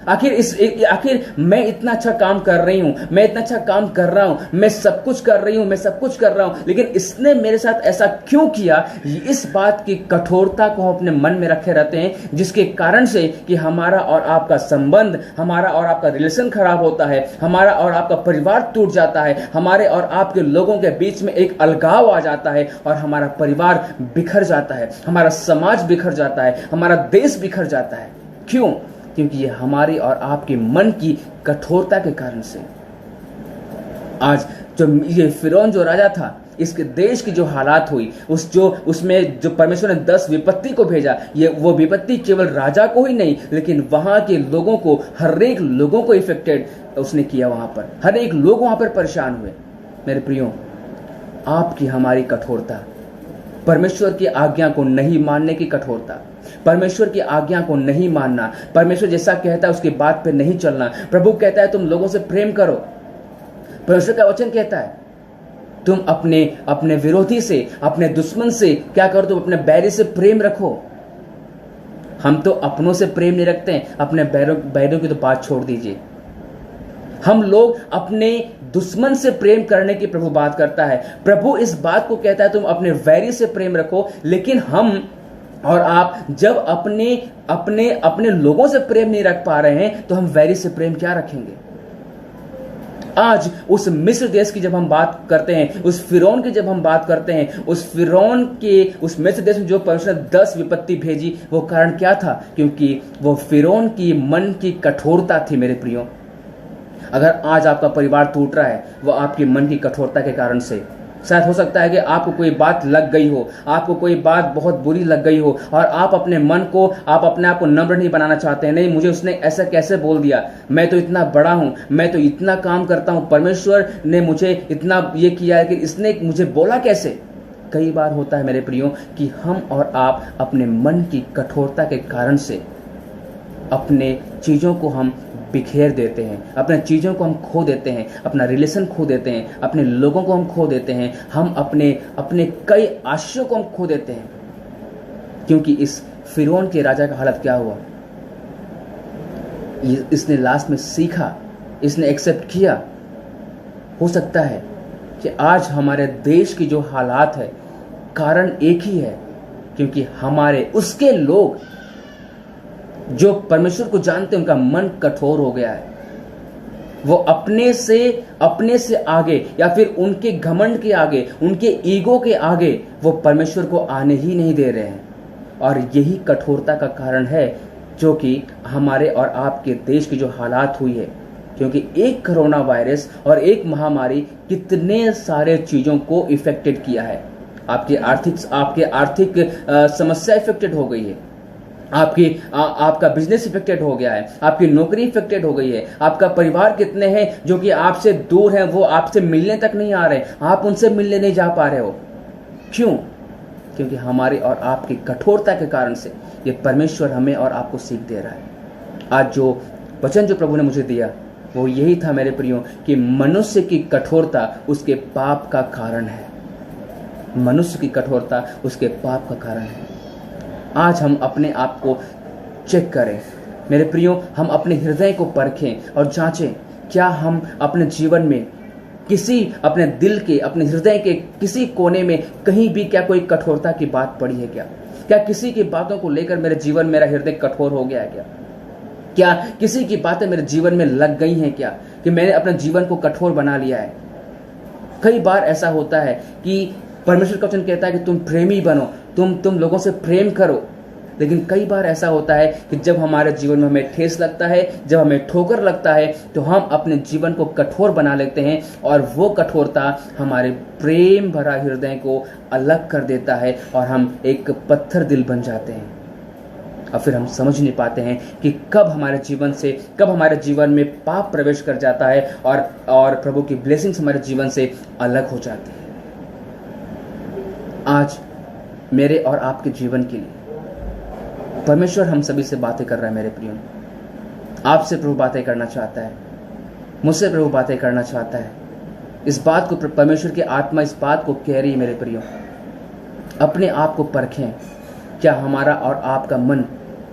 आखिर मैं इतना अच्छा काम कर रही हूं, मैं इतना अच्छा काम कर रहा हूं, मैं सब कुछ कर रही हूं, मैं सब कुछ कर रहा हूं, लेकिन इसने मेरे साथ ऐसा क्यों किया। इस बात की कठोरता को हम अपने मन में रखे रहते हैं, जिसके कारण से कि हमारा और आपका संबंध, हमारा और आपका रिलेशन खराब होता है, हमारा और आपका परिवार टूट जाता है, हमारे और आपके लोगों के बीच में एक अलगाव आ जाता है, और हमारा परिवार बिखर जाता है, हमारा समाज बिखर जाता है, हमारा देश बिखर जाता है। क्यों? क्योंकि ये हमारी और आपके मन की कठोरता के कारण से। आज जो ये फिरौन जो राजा था, इसके देश की जो हालात हुई, उसमें जो परमेश्वर ने 10 विपत्ति को भेजा, ये वो विपत्ति केवल राजा को ही नहीं, लेकिन वहां के लोगों को, हर एक लोगों को इफेक्टेड उसने किया। वहां पर हर एक लोग वहां पर परेशान हुए। मेरे प्रियो, आपकी हमारी कठोरता, परमेश्वर की आज्ञा को नहीं मानने की कठोरता, परमेश्वर की आज्ञा को नहीं मानना, परमेश्वर जैसा कहता है उसकी बात पे नहीं चलना। प्रभु कहता है तुम लोगों से प्रेम करो, परमेश्वर का वचन कहता है तुम अपने विरोधी से, अपने दुश्मन से क्या करो, तुम अपने बैरी से प्रेम रखो। हम तो अपनों से प्रेम नहीं रखते हैं, अपने बैरों की तो बात छोड़ दीजिए। हम लोग अपने दुश्मन से प्रेम करने की प्रभु बात करता है। प्रभु इस बात को कहता है तुम अपने वैरी से प्रेम रखो, लेकिन हम और आप जब अपने लोगों से प्रेम नहीं रख पा रहे हैं, तो हम वैरी से प्रेम क्या रखेंगे। आज उस मिस्र देश की जब हम बात करते हैं, उस फिरौन की जब हम बात करते हैं, उस मिस्र देश में जो परमेश्वर ने 10 विपत्ति भेजी, वो कारण क्या था? क्योंकि वो फिरौन की मन की कठोरता थी। मेरे प्रियो, अगर आज आपका परिवार टूट रहा है, वो आपकी मन की कठोरता के कारण से। शायद हो सकता है कि आपको कोई बात लग गई हो, आपको कोई बात बहुत बुरी लग गई हो, और आप अपने मन को, आप अपने आप को नम्र नहीं बनाना चाहते हैं। नहीं, मुझे उसने ऐसा कैसे बोल दिया, मैं तो इतना बड़ा हूं, मैं तो इतना काम करता हूं, परमेश्वर ने मुझे इतना ये किया है कि इसने मुझे बोला कैसे। कई बार होता है मेरे प्रियो कि हम और आप अपने मन की कठोरता के कारण से अपने चीजों को हम बिखेर देते हैं, अपने चीज़ों को हम खो देते हैं, अपना रिलेशन खो देते हैं, अपने लोगों को हम खो देते हैं, हम अपने कई आशयों को हम खो देते हैं। क्योंकि इस फिरौन के राजा का हालत क्या हुआ, इसने लास्ट में सीखा, इसने एक्सेप्ट किया। हो सकता है कि आज हमारे देश की जो हालात है, कारण एक ही है, क्योंकि हमारे उसके लोग जो परमेश्वर को जानते हैं उनका मन कठोर हो गया है। वो अपने से आगे या फिर उनके घमंड के आगे, उनके ईगो के आगे वो परमेश्वर को आने ही नहीं दे रहे हैं। और यही कठोरता का कारण है जो कि हमारे और आपके देश की जो हालात हुई है, क्योंकि एक कोरोना वायरस और एक महामारी कितने सारे चीजों को इफेक्टेड किया है। आपके आर्थिक समस्या इफेक्टेड हो गई है, आपका बिजनेस इफेक्टेड हो गया है, आपकी नौकरी इफेक्टेड हो गई है, आपका परिवार कितने हैं जो कि आपसे दूर हैं, वो आपसे मिलने तक नहीं आ रहे, आप उनसे मिलने नहीं जा पा रहे हो। क्यों? क्योंकि हमारी और आपकी कठोरता के कारण से ये परमेश्वर हमें और आपको सीख दे रहा है। आज जो वचन जो प्रभु ने मुझे दिया वो यही था मेरे प्रियो, कि मनुष्य की कठोरता उसके पाप का कारण है। मनुष्य की कठोरता उसके पाप का कारण है। आज हम अपने आप को चेक करें मेरे प्रियो, हम अपने हृदय को परखें और जांचें, क्या हम अपने जीवन में अपने दिल के, अपने हृदय के किसी कोने में कहीं भी क्या कोई कठोरता की बात पड़ी है क्या किसी की बातों को लेकर मेरा हृदय कठोर हो गया है क्या किसी की बातें मेरे जीवन में लग गई हैं क्या, कि मैंने अपने जीवन को कठोर बना लिया है। कई बार ऐसा होता है कि परमेश्वर का वचन कहता है कि तुम प्रेमी बनो, तुम लोगों से प्रेम करो, लेकिन कई बार ऐसा होता है कि जब हमारे जीवन में हमें ठेस लगता है, जब हमें ठोकर लगता है, तो हम अपने जीवन को कठोर बना लेते हैं और वो कठोरता हमारे प्रेम भरा हृदय को अलग कर देता है और हम एक पत्थर दिल बन जाते हैं। और फिर हम समझ नहीं पाते हैं कि कब हमारे जीवन में पाप प्रवेश कर जाता है और प्रभु की ब्लेसिंग्स हमारे जीवन से अलग हो जाती है। आज मेरे और आपके जीवन के लिए परमेश्वर हम सभी से बातें कर रहा है मेरे प्रियो। आपसे प्रभु बातें करना चाहता है, मुझसे प्रभु बातें करना चाहता है। इस बात को परमेश्वर की आत्मा इस बात को कह रही है मेरे प्रियो, अपने आप को परखें। क्या हमारा और आपका मन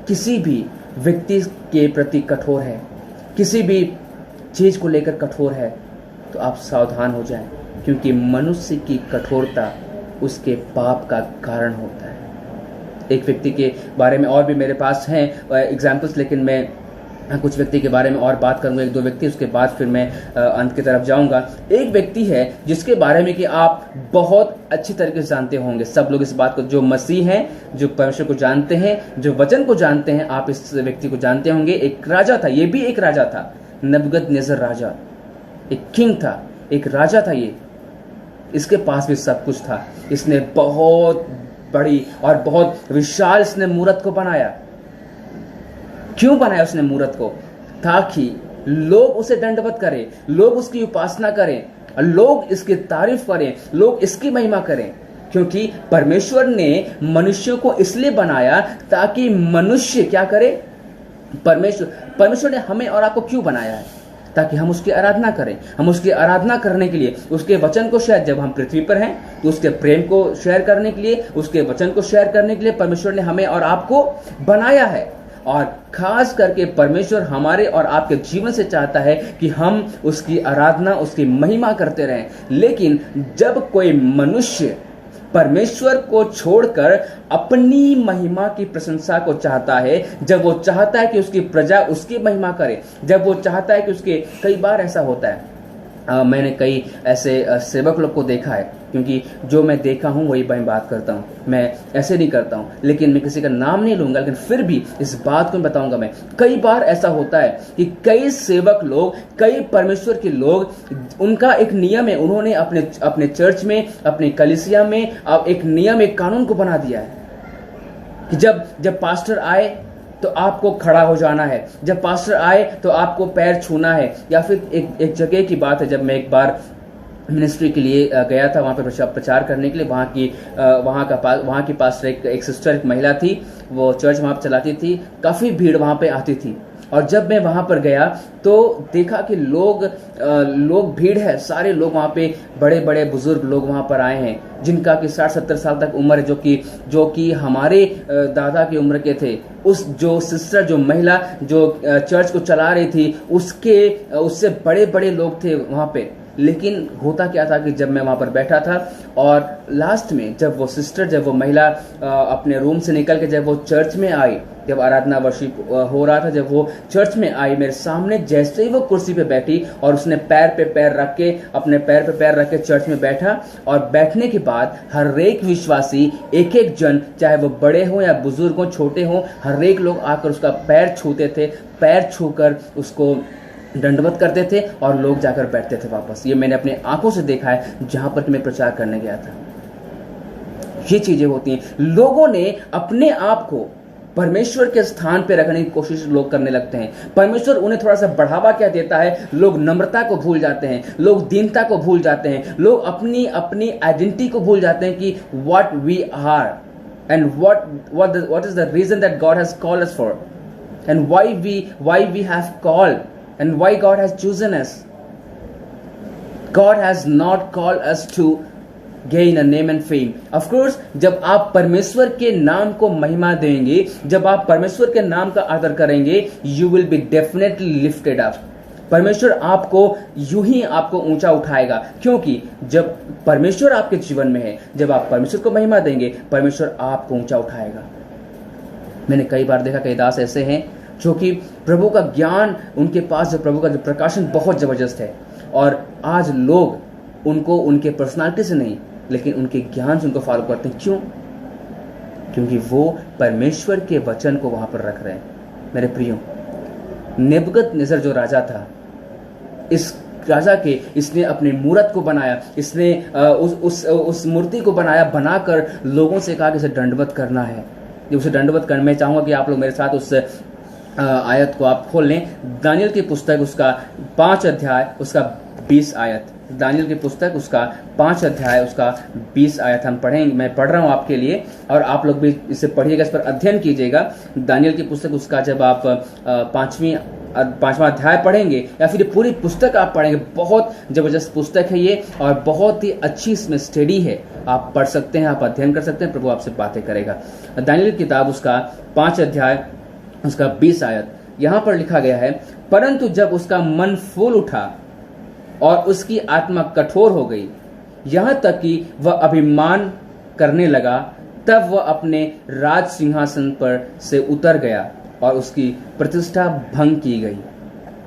किसी भी व्यक्ति के प्रति कठोर है, किसी भी चीज को लेकर कठोर है, तो आप सावधान हो जाएं, क्योंकि मनुष्य की कठोरता उसके पाप का कारण होता है। एक व्यक्ति के बारे में और भी मेरे पास हैं एग्जाम्पल्स, लेकिन मैं कुछ व्यक्ति के बारे में और बात करूंगा, एक दो व्यक्ति, उसके बाद फिर मैं अंत की तरफ जाऊंगा। एक व्यक्ति है जिसके बारे में कि आप बहुत अच्छी तरीके से जानते होंगे, सब लोग इस बात को, जो मसीह हैं, जो परमेश्वर को जानते हैं, जो वचन को जानते हैं, आप इस व्यक्ति को जानते होंगे। एक राजा था, ये भी एक राजा था, नबूकदनेस्सर राजा, एक किंग था, एक राजा था। ये इसके पास भी सब कुछ था। इसने बहुत बड़ी और बहुत विशाल इसने मूरत को बनाया। क्यों बनाया उसने मूरत को? ताकि लोग उसे दंडवत करें, लोग उसकी उपासना करें, लोग इसकी तारीफ करें, लोग इसकी महिमा करें। क्योंकि परमेश्वर ने मनुष्यों को इसलिए बनाया ताकि मनुष्य क्या करे? परमेश्वर ने हमें और आपको क्यों बनाया है? ताकि हम उसकी आराधना करें। हम उसकी आराधना करने के लिए, उसके वचन को शेयर, जब हम पृथ्वी पर हैं तो उसके प्रेम को शेयर करने के लिए, उसके वचन को शेयर करने के लिए परमेश्वर ने हमें और आपको बनाया है। और खास करके परमेश्वर हमारे और आपके जीवन से चाहता है कि हम उसकी आराधना, उसकी महिमा करते रहें। लेकिन जब कोई मनुष्य परमेश्वर को छोड़कर अपनी महिमा की प्रशंसा को चाहता है, जब वो चाहता है कि उसकी प्रजा उसकी महिमा करे, जब वो चाहता है कि उसके, कई बार ऐसा होता है, मैंने कई ऐसे सेवक लोग को देखा है, क्योंकि जो मैं देखा हूं वही मैं बात करता हूं, मैं ऐसे नहीं करता हूं, लेकिन मैं किसी का नाम नहीं लूंगा, लेकिन फिर भी इस बात को मैं बताऊंगा। मैं कई बार ऐसा होता है कि कई सेवक लोग, कई परमेश्वर के लोग, उनका एक नियम है, उन्होंने अपने चर्च में, अपनी कलीसिया में एक नियम, एक कानून को बना दिया है कि जब पास्टर आए तो आपको खड़ा हो जाना है, जब पास्टर आए तो आपको पैर छूना है। या फिर एक जगह की बात है, जब मैं एक बार मिनिस्ट्री के लिए गया था, वहाँ पे प्रचार करने के लिए, वहाँ की पास्टर एक सिस्टर, एक महिला थी, वो चर्च वहाँ पे चलाती थी, काफ़ी भीड़ वहाँ पे आती थी। और जब मैं वहां पर गया तो देखा कि लोग भीड़ है, सारे लोग वहां पे, बड़े बड़े बुजुर्ग लोग वहां पर आए हैं जिनका कि 60-70 साल तक उम्र है, जो कि हमारे दादा की उम्र के थे। उस जो सिस्टर, जो महिला जो चर्च को चला रही थी, उससे बड़े बड़े लोग थे वहां पे। लेकिन होता क्या था कि जब मैं वहां पर बैठा था और लास्ट में जब वो सिस्टर, जब वो महिला अपने रूम से निकल के जब वो चर्च में आई, जब आराधना वर्शिप हो रहा था, जब वो चर्च में आई, मेरे सामने जैसे ही वो कुर्सी पे बैठी और उसने पैर पे पैर रख के, अपने पैर पे पैर रख के चर्च में बैठा, और बैठने के बाद हर एक विश्वासी, एक एक जन, चाहे वो बड़े हों या बुजुर्ग हों, छोटे हों, हर एक लोग आकर उसका पैर छूते थे, पैर छूकर उसको दंडवत करते थे और लोग जाकर बैठते थे वापस। ये मैंने अपने आंखों से देखा है जहां पर मैं प्रचार करने गया था। ये चीजें होती हैं। लोगों ने अपने आप को परमेश्वर के स्थान पे रखने की कोशिश लोग करने लगते हैं। परमेश्वर उन्हें थोड़ा सा बढ़ावा क्या देता है, लोग नम्रता को भूल जाते हैं, लोग दीनता को भूल जाते हैं, लोग अपनी अपनी आइडेंटिटी को भूल जाते हैं कि what we are and what is the reason that God has called us for and why we have called and why God has chosen us. God has not called us to gain a name and fame. Of course, जब आप परमेश्वर के नाम को महिमा देंगे, जब आप परमेश्वर के नाम का आदर करेंगे, you will be definitely lifted up. परमेश्वर आपको यूं ही आपको ऊंचा उठाएगा, क्योंकि जब परमेश्वर आपके जीवन में है, जब आप परमेश्वर को महिमा देंगे, परमेश्वर आपको ऊंचा उठाएगा। मैंने कई बार देखा, कई दास ऐसे हैं जो कि प्रभु का ज्ञान, उनके पास जो प्रभु का जो प्रकाशन बहुत जबरदस्त है, और आज लोग उनको उनके पर्सनालिटी से नहीं लेकिन उनके ज्ञान से उनको फॉलो करते हैं। क्यों? क्योंकि वो परमेश्वर के वचन को वहां पर रख रहे हैं। मेरे प्रियो, नेबुकदनेस्सर जो राजा था, इस राजा के इसने अपनी मूर्त को बनाया, इसने उस मूर्ति को बनाकर लोगों से कहा कि इसे दंडवत करना है। उसे दंडवत करना, मैं चाहूंगा कि आप लोग मेरे साथ उस आयत को आप खोल लें। दानियल की पुस्तक उसका 5 अध्याय उसका 20 आयत। दानियल की पुस्तक उसका 5 अध्याय उसका 20 आयत हम पढ़ेंगे। मैं पढ़ रहा हूं आपके लिए और आप लोग भी इसे पढ़िएगा, इस पर अध्ययन कीजिएगा। दानियल की पुस्तक उसका जब आप 5वां अध्याय पढ़ेंगे या फिर पूरी पुस्तक आप पढ़ेंगे, बहुत जबरदस्त पुस्तक है ये और बहुत ही अच्छी इसमें स्टडी है। आप पढ़ सकते हैं, आप अध्ययन कर सकते हैं, प्रभु आपसे बातें करेगा। दानियल की किताब उसका 5 अध्याय उसका 20 आयत, यहां पर लिखा गया है, परंतु जब उसका मन फूल उठा और उसकी आत्मा कठोर हो गई, यहां तक कि वह अभिमान करने लगा, तब वह अपने राज सिंहासन पर से उतर गया और उसकी प्रतिष्ठा भंग की गई।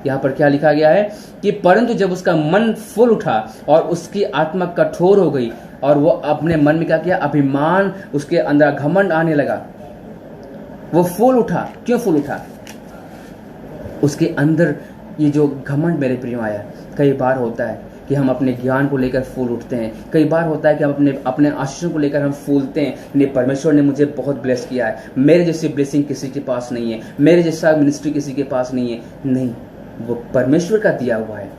यहां पर क्या लिखा गया है कि परंतु जब उसका मन फूल उठा और उसकी आत्मा कठोर हो गई, और वो अपने मन में क्या किया, अभिमान, उसके अंदर घमंड आने लगा, वो फूल उठा। क्यों फूल उठा? उसके अंदर ये जो घमंड मेरे प्रियो आया। कई बार होता है कि हम अपने ज्ञान को लेकर फूल उठते हैं, कई बार होता है कि हम अपने आशीषों को लेकर हम फूलते हैं। नहीं, परमेश्वर ने मुझे बहुत ब्लेस किया है, मेरे जैसी ब्लेसिंग किसी के पास नहीं है, मेरे जैसा मिनिस्ट्री किसी के पास नहीं है। नहीं, वो परमेश्वर का दिया हुआ है।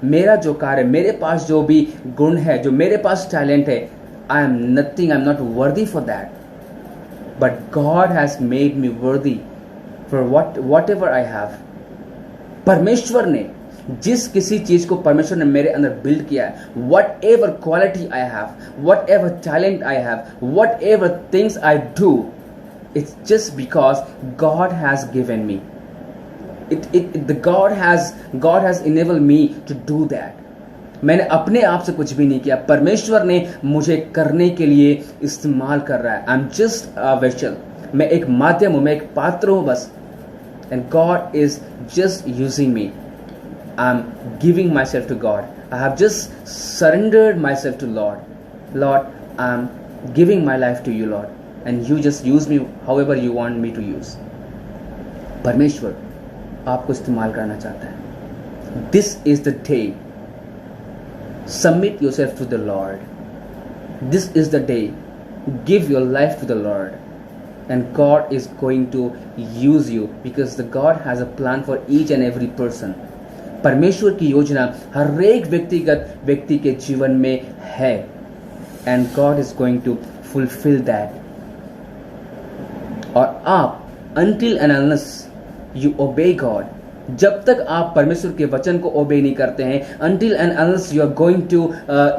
मेरा जो कार्य, मेरे पास जो भी गुण है, जो मेरे पास टैलेंट है, I am nothing, I am not worthy for that, but God has made me worthy for whatever I have. परमेश्वर ने जिस किसी चीज को परमेश्वर ने मेरे अंदर बिल्ड किया है, what ever quality I have, what ever talent I have, what ever things I do, it's just because God has given me God has enabled me to do that. मैंने अपने आप से कुछ भी नहीं किया, परमेश्वर ने मुझे करने के लिए इस्तेमाल कर रहा है। I am just a vessel, मैं एक माध्यम हूं, मैं एक पात्र हूं बस। And God is just using me. I am giving myself to God, I have just surrendered myself to Lord. Lord, I am giving my life to you Lord, and you just use me however you want me to use. परमेश्वर आपको इस्तेमाल करना चाहता है। This is the day, submit yourself to the Lord. This is the day, give your life to the Lord, and God is going to use you, because the God has a plan for each and every person. परमेश्वर की योजना हर एक व्यक्ति के जीवन में है, and God is going to fulfil that. और आप until and unless you obey God, जब तक आप परमेश्वर के वचन को ओबे नहीं करते हैं, until and unless you are going to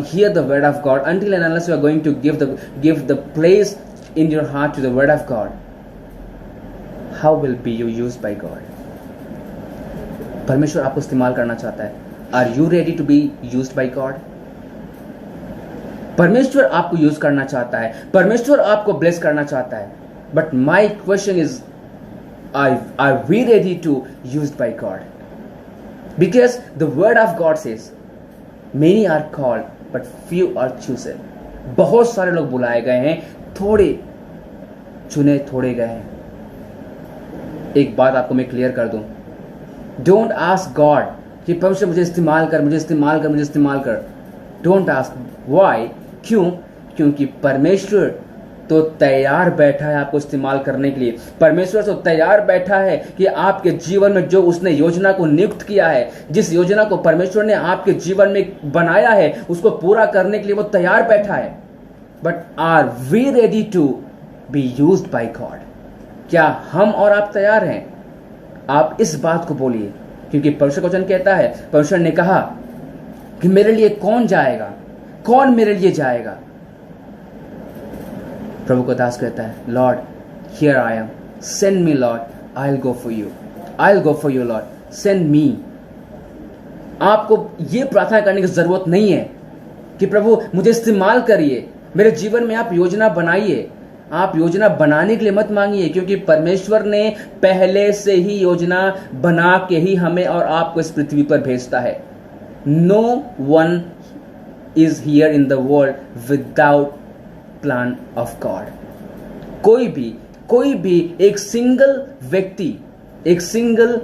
hear the word of God, until and unless you are going to give the place in your heart to the word of God, how will be you used by God? परमेश्वर आपको इस्तेमाल करना चाहता है. Are you ready to be used by God? परमेश्वर आपको use करना चाहता है, परमेश्वर आपको ब्लेस करना चाहता है. But my question is, are we ready to used by God? Because the word of God says many are called but few are chosen. बहुत सारे लोग बुलाए गए हैं, थोड़े चुने थोड़े गए हैं. एक बात आपको मैं क्लियर कर दूं, डोंट आस्क गॉड कि परमेश्वर मुझे इस्तेमाल कर, मुझे इस्तेमाल कर, मुझे इस्तेमाल कर. Don't ask. व्हाई? क्यों? क्योंकि परमेश्वर तो तैयार बैठा है आपको इस्तेमाल करने के लिए. परमेश्वर तो तैयार बैठा है कि आपके जीवन में जो उसने योजना को नियुक्त किया है, जिस योजना को परमेश्वर ने आपके जीवन में बनाया है, उसको पूरा करने के लिए वो तैयार बैठा है. But are we ready to be used by God? क्या हम और आप तैयार हैं? आप इस बात को बोलिए, क्योंकि परमेश्वर का वचन कहता है, परमेश्वर ने कहा कि मेरे लिए कौन जाएगा, कौन मेरे लिए जाएगा? प्रभु को दास कहता है, Lord here I M, send me Lord, I will go for you, I will go for you Lord, send मी. आपको ये प्रार्थना करने की जरूरत नहीं है कि प्रभु मुझे इस्तेमाल करिए, मेरे जीवन में आप योजना बनाइए. आप योजना बनाने के लिए मत मांगिए, क्योंकि परमेश्वर ने पहले से ही योजना बना के ही हमें और आपको इस पृथ्वी पर भेजता है. No one is here in the world without plan of God. कोई भी एक सिंगल व्यक्ति, एक सिंगल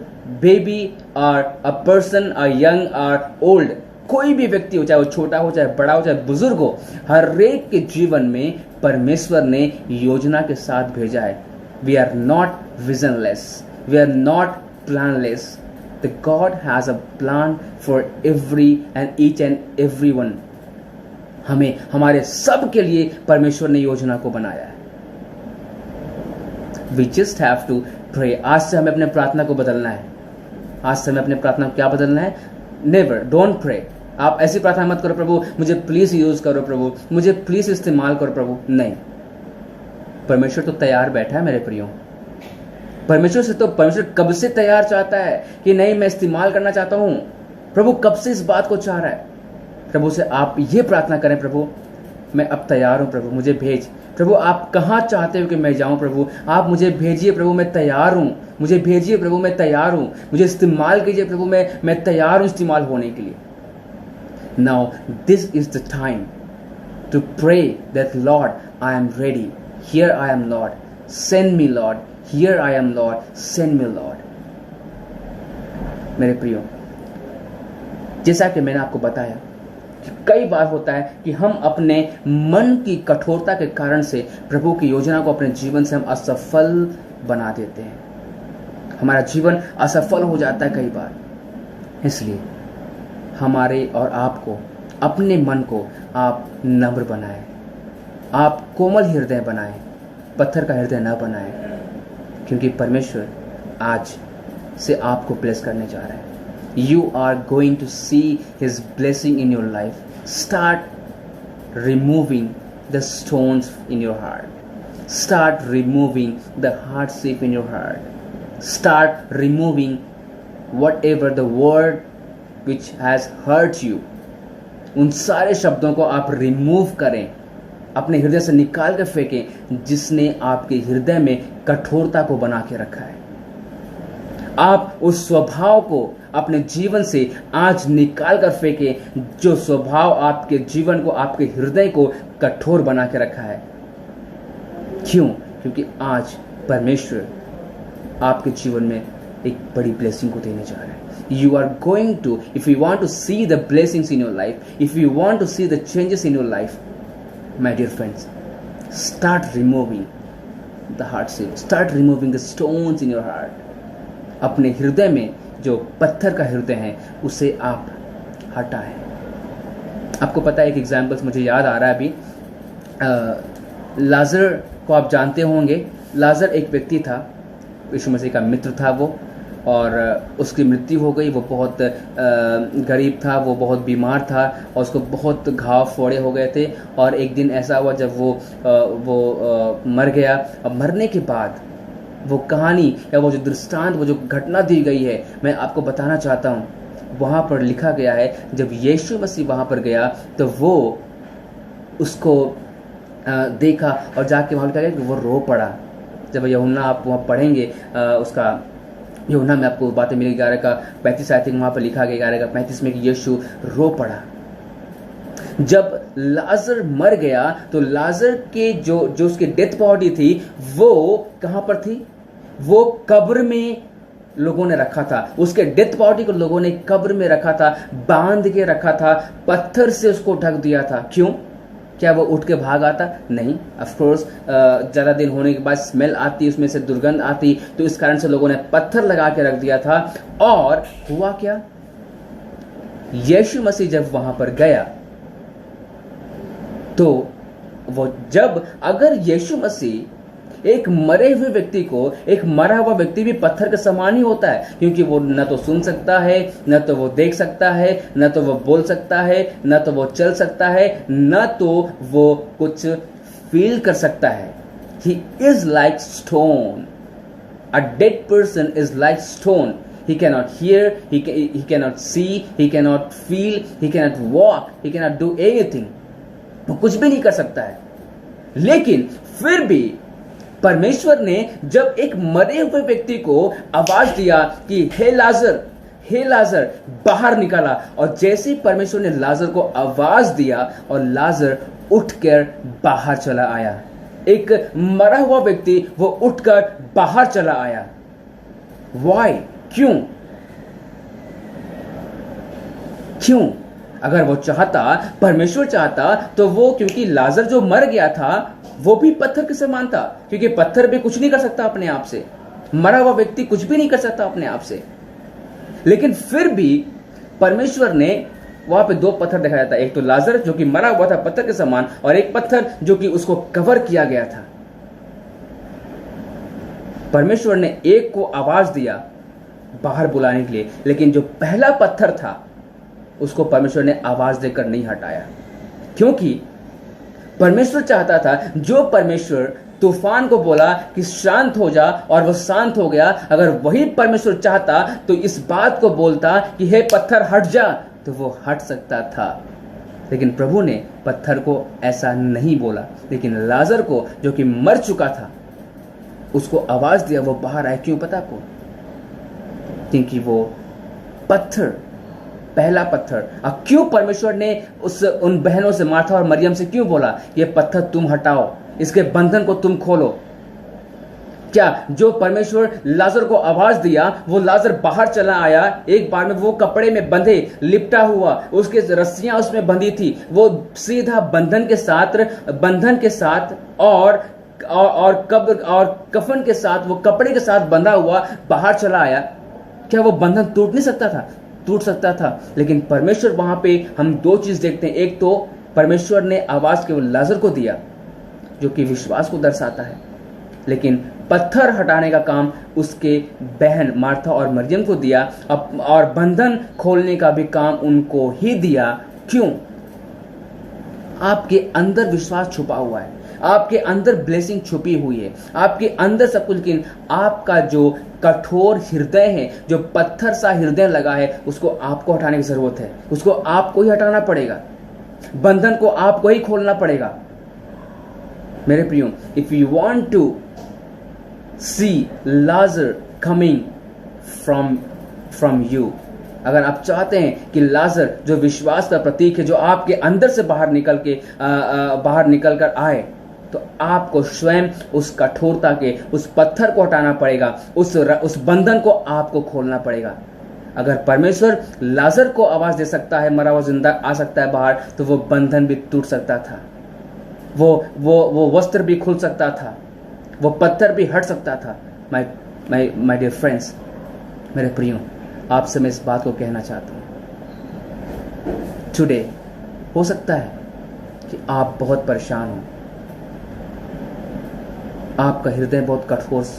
बेबी और अ पर्सन, अ यंग और ओल्ड, कोई भी व्यक्ति हो, चाहे वो छोटा हो, चाहे बड़ा हो, चाहे बुजुर्ग हो, हर एक के जीवन में परमेश्वर ने योजना के साथ भेजा है. We are not visionless, we are not planless. The God has a plan for every and each and every one. हमें, हमारे सब के लिए परमेश्वर ने योजना को बनाया है. We just have to pray. आज से हमें अपने प्रार्थना को बदलना है. आज से हमें अपने प्रार्थना को क्या बदलना है? Never, don't pray. आप ऐसी प्रार्थना मत करो, प्रभु मुझे प्लीज यूज करो, प्रभु मुझे प्लीज इस्तेमाल करो. प्रभु नहीं, परमेश्वर तो तैयार बैठा है मेरे प्रियो. परमेश्वर कब से तैयार चाहता है कि नहीं मैं इस्तेमाल करना चाहता हूं. प्रभु कब से इस बात को चाह रहा है. प्रभु से आप ये प्रार्थना करें, प्रभु मैं अब तैयार हूं, प्रभु मुझे भेज. प्रभु आप कहां चाहते हो कि मैं जाऊं, प्रभु आप मुझे भेजिए, प्रभु मैं तैयार हूं. मुझे भेजिए प्रभु, मैं तैयार हूं. मुझे इस्तेमाल कीजिए प्रभु, मैं तैयार हूं इस्तेमाल होने के लिए. Now this is the time to pray that Lord I am ready, here I am Lord, send me Lord, here I am Lord, send me Lord. मेरे प्रियो, जैसा कि मैंने आपको बताया, कई बार होता है कि हम अपने मन की कठोरता के कारण से प्रभु की योजना को अपने जीवन से हम असफल बना देते हैं. हमारा जीवन असफल हो जाता है कई बार. इसलिए हमारे और आपको, अपने मन को आप नम्र बनाएं, आप कोमल हृदय बनाएं, पत्थर का हृदय न बनाएं, क्योंकि परमेश्वर आज से आपको ब्लेस करने जा रहा है. You are going to see His blessing in your life. Start removing the stones in your heart. Start removing the hardship in your heart. Start removing whatever the word which has hurt you. उन सारे शब्दों को आप remove करें, अपने हृदय से निकाल कर फेंकें, जिसने आपके हृदय में कठोरता को बना के रखा है. आप उस स्वभाव को अपने जीवन से आज निकाल कर फेंके, जो स्वभाव आपके जीवन को, आपके हृदय को कठोर बना के रखा है. क्यों? क्योंकि आज परमेश्वर आपके जीवन में एक बड़ी ब्लेसिंग को देने जा रहा है. You are going to, if you want to see the blessings in your life, if you want to see the changes in your life, my dear friends, start removing the hardship, start removing the stones in your heart. अपने हृदय में जो पत्थर का हृदय है उसे आप हटाएं. आपको पता है, एक एग्जाम्पल्स मुझे याद आ रहा है अभी. लाजर को आप जानते होंगे. लाजर एक व्यक्ति था, यीशु मसीह का मित्र था वो, और उसकी मृत्यु हो गई। वो बहुत गरीब था, वो बहुत बीमार था और उसको बहुत घाव फोड़े हो गए थे। और एक दिन ऐसा हुआ जब वो मर गया। अब मरने के बाद वो कहानी या वो जो दृष्टांत, वो जो घटना दी गई है, मैं आपको बताना चाहता हूँ। वहाँ पर लिखा गया है जब यीशु मसीह वहाँ पर गया तो वो उसको देखा और जाके वहाँ लिखा गया कि वो रो पड़ा। जब यूहन्ना आप वहाँ पढ़ेंगे उसका यूहन्ना में आपको बातें मिलेगी 11 का 35 आई थिंक वहाँ पर लिखा गया 11 का 35 में कि यीशु रो पड़ा। जब लाजर मर गया तो लाजर के जो उसकी डेथ बॉडी थी वो कहाँ पर थी? वो कब्र में लोगों ने रखा था। उसके डेथ बॉडी को लोगों ने कब्र में रखा था, बांध के रखा था, पत्थर से उसको ढक दिया था। क्यों? क्या वो उठ के भाग आता? नहीं। ऑफ कोर्स ज्यादा दिन होने के बाद स्मेल आती, उसमें से दुर्गंध आती, तो इस कारण से लोगों ने पत्थर लगा के रख दिया था। और हुआ क्या? यीशु मसीह जब वहां पर गया तो वो जब अगर यीशु मसीह एक मरे हुए व्यक्ति को, एक मरा हुआ व्यक्ति भी पत्थर के समान ही होता है, क्योंकि वो न तो सुन सकता है, न तो वो देख सकता है, न तो वो बोल सकता है, न तो वो चल सकता है, न तो वो कुछ फील कर सकता है। He is like stone. A dead person is like stone. He cannot hear, he cannot see, he cannot feel, he cannot walk, he cannot do anything. वो कुछ भी नहीं कर सकता है। लेकिन फिर भी परमेश्वर ने जब एक मरे हुए व्यक्ति को आवाज दिया कि हे लाजर बाहर निकाला, और जैसे ही परमेश्वर ने लाजर को आवाज दिया और लाजर उठकर बाहर चला आया। एक मरा हुआ व्यक्ति वो उठकर बाहर चला आया। Why? क्यों? अगर वो चाहता, परमेश्वर चाहता, तो वो, क्योंकि लाजर जो मर गया था वो भी पत्थर के समान था, क्योंकि पत्थर भी कुछ नहीं कर सकता अपने आप से, मरा हुआ व्यक्ति कुछ भी नहीं कर सकता अपने आप से। लेकिन फिर भी परमेश्वर ने वहां पे दो पत्थर दिखाया था, एक तो लाजर जो कि मरा हुआ था पत्थर के समान, और एक पत्थर जो कि उसको कवर किया गया था। परमेश्वर ने एक को आवाज दिया बाहर बुलाने के लिए, लेकिन जो पहला पत्थर था उसको परमेश्वर ने आवाज देकर नहीं हटाया, क्योंकि परमेश्वर चाहता था, जो परमेश्वर तूफान को बोला कि शांत हो जा और वो शांत हो गया, अगर वही परमेश्वर चाहता तो इस बात को बोलता कि हे पत्थर हट जा, तो वो हट सकता था। लेकिन प्रभु ने पत्थर को ऐसा नहीं बोला, लेकिन लाजर को जो कि मर चुका था उसको आवाज दिया, वो बाहर आए। क्यों पता आपको? क्योंकि वो पत्थर, पहला पत्थर। अब क्यों परमेश्वर ने उन बहनों से, मार्था और मरियम से क्यों बोला ये पत्थर तुम हटाओ, इसके बंधन को तुम खोलो? क्या जो परमेश्वर लाजर को आवाज दिया वो लाजर बाहर चला आया, एक बार में वो कपड़े में बंधे लिपटा हुआ, उसके रस्सियां उसमें बंधी थी, वो सीधा बंधन के साथ और कब्र और कफन के साथ, वो कपड़े के साथ बंधा हुआ बाहर चला आया? क्या वो बंधन टूट नहीं सकता था? टूट सकता था। लेकिन परमेश्वर वहां पे हम दो चीज देखते हैं, एक तो परमेश्वर ने आवाज केवल लाजर को दिया जो कि विश्वास को दर्शाता है, लेकिन पत्थर हटाने का काम उसके बहन मार्था और मरियम को दिया, और बंधन खोलने का भी काम उनको ही दिया। क्यों? आपके अंदर विश्वास छुपा हुआ है, आपके अंदर ब्लेसिंग छुपी हुई है, आपके अंदर सब कुछ, लेकिन आपका जो कठोर हृदय है, जो पत्थर सा हृदय लगा है, उसको आपको हटाने की जरूरत है। उसको आपको ही हटाना पड़ेगा, बंधन को आपको ही खोलना पड़ेगा। मेरे प्रियो, if you want to see Lazarus coming from you, अगर आप चाहते हैं कि लाजर जो विश्वास का प्रतीक है, जो आपके अंदर से बाहर निकल कर आए, तो आपको स्वयं उस कठोरता के, उस पत्थर को हटाना पड़ेगा, उस बंधन को आपको खोलना पड़ेगा। अगर परमेश्वर लाजर को आवाज दे सकता है, मरा हुआ जिंदा आ सकता है बाहर, तो वो बंधन भी टूट सकता था, वो वस्त्र भी खुल सकता था, वो पत्थर भी हट सकता था। माय डियर फ्रेंड्स, मेरे प्रियो, आपसे मैं इस बात को कहना चाहता हूं। टुडे हो सकता है कि आप बहुत परेशान हो, आपका हृदय बहुत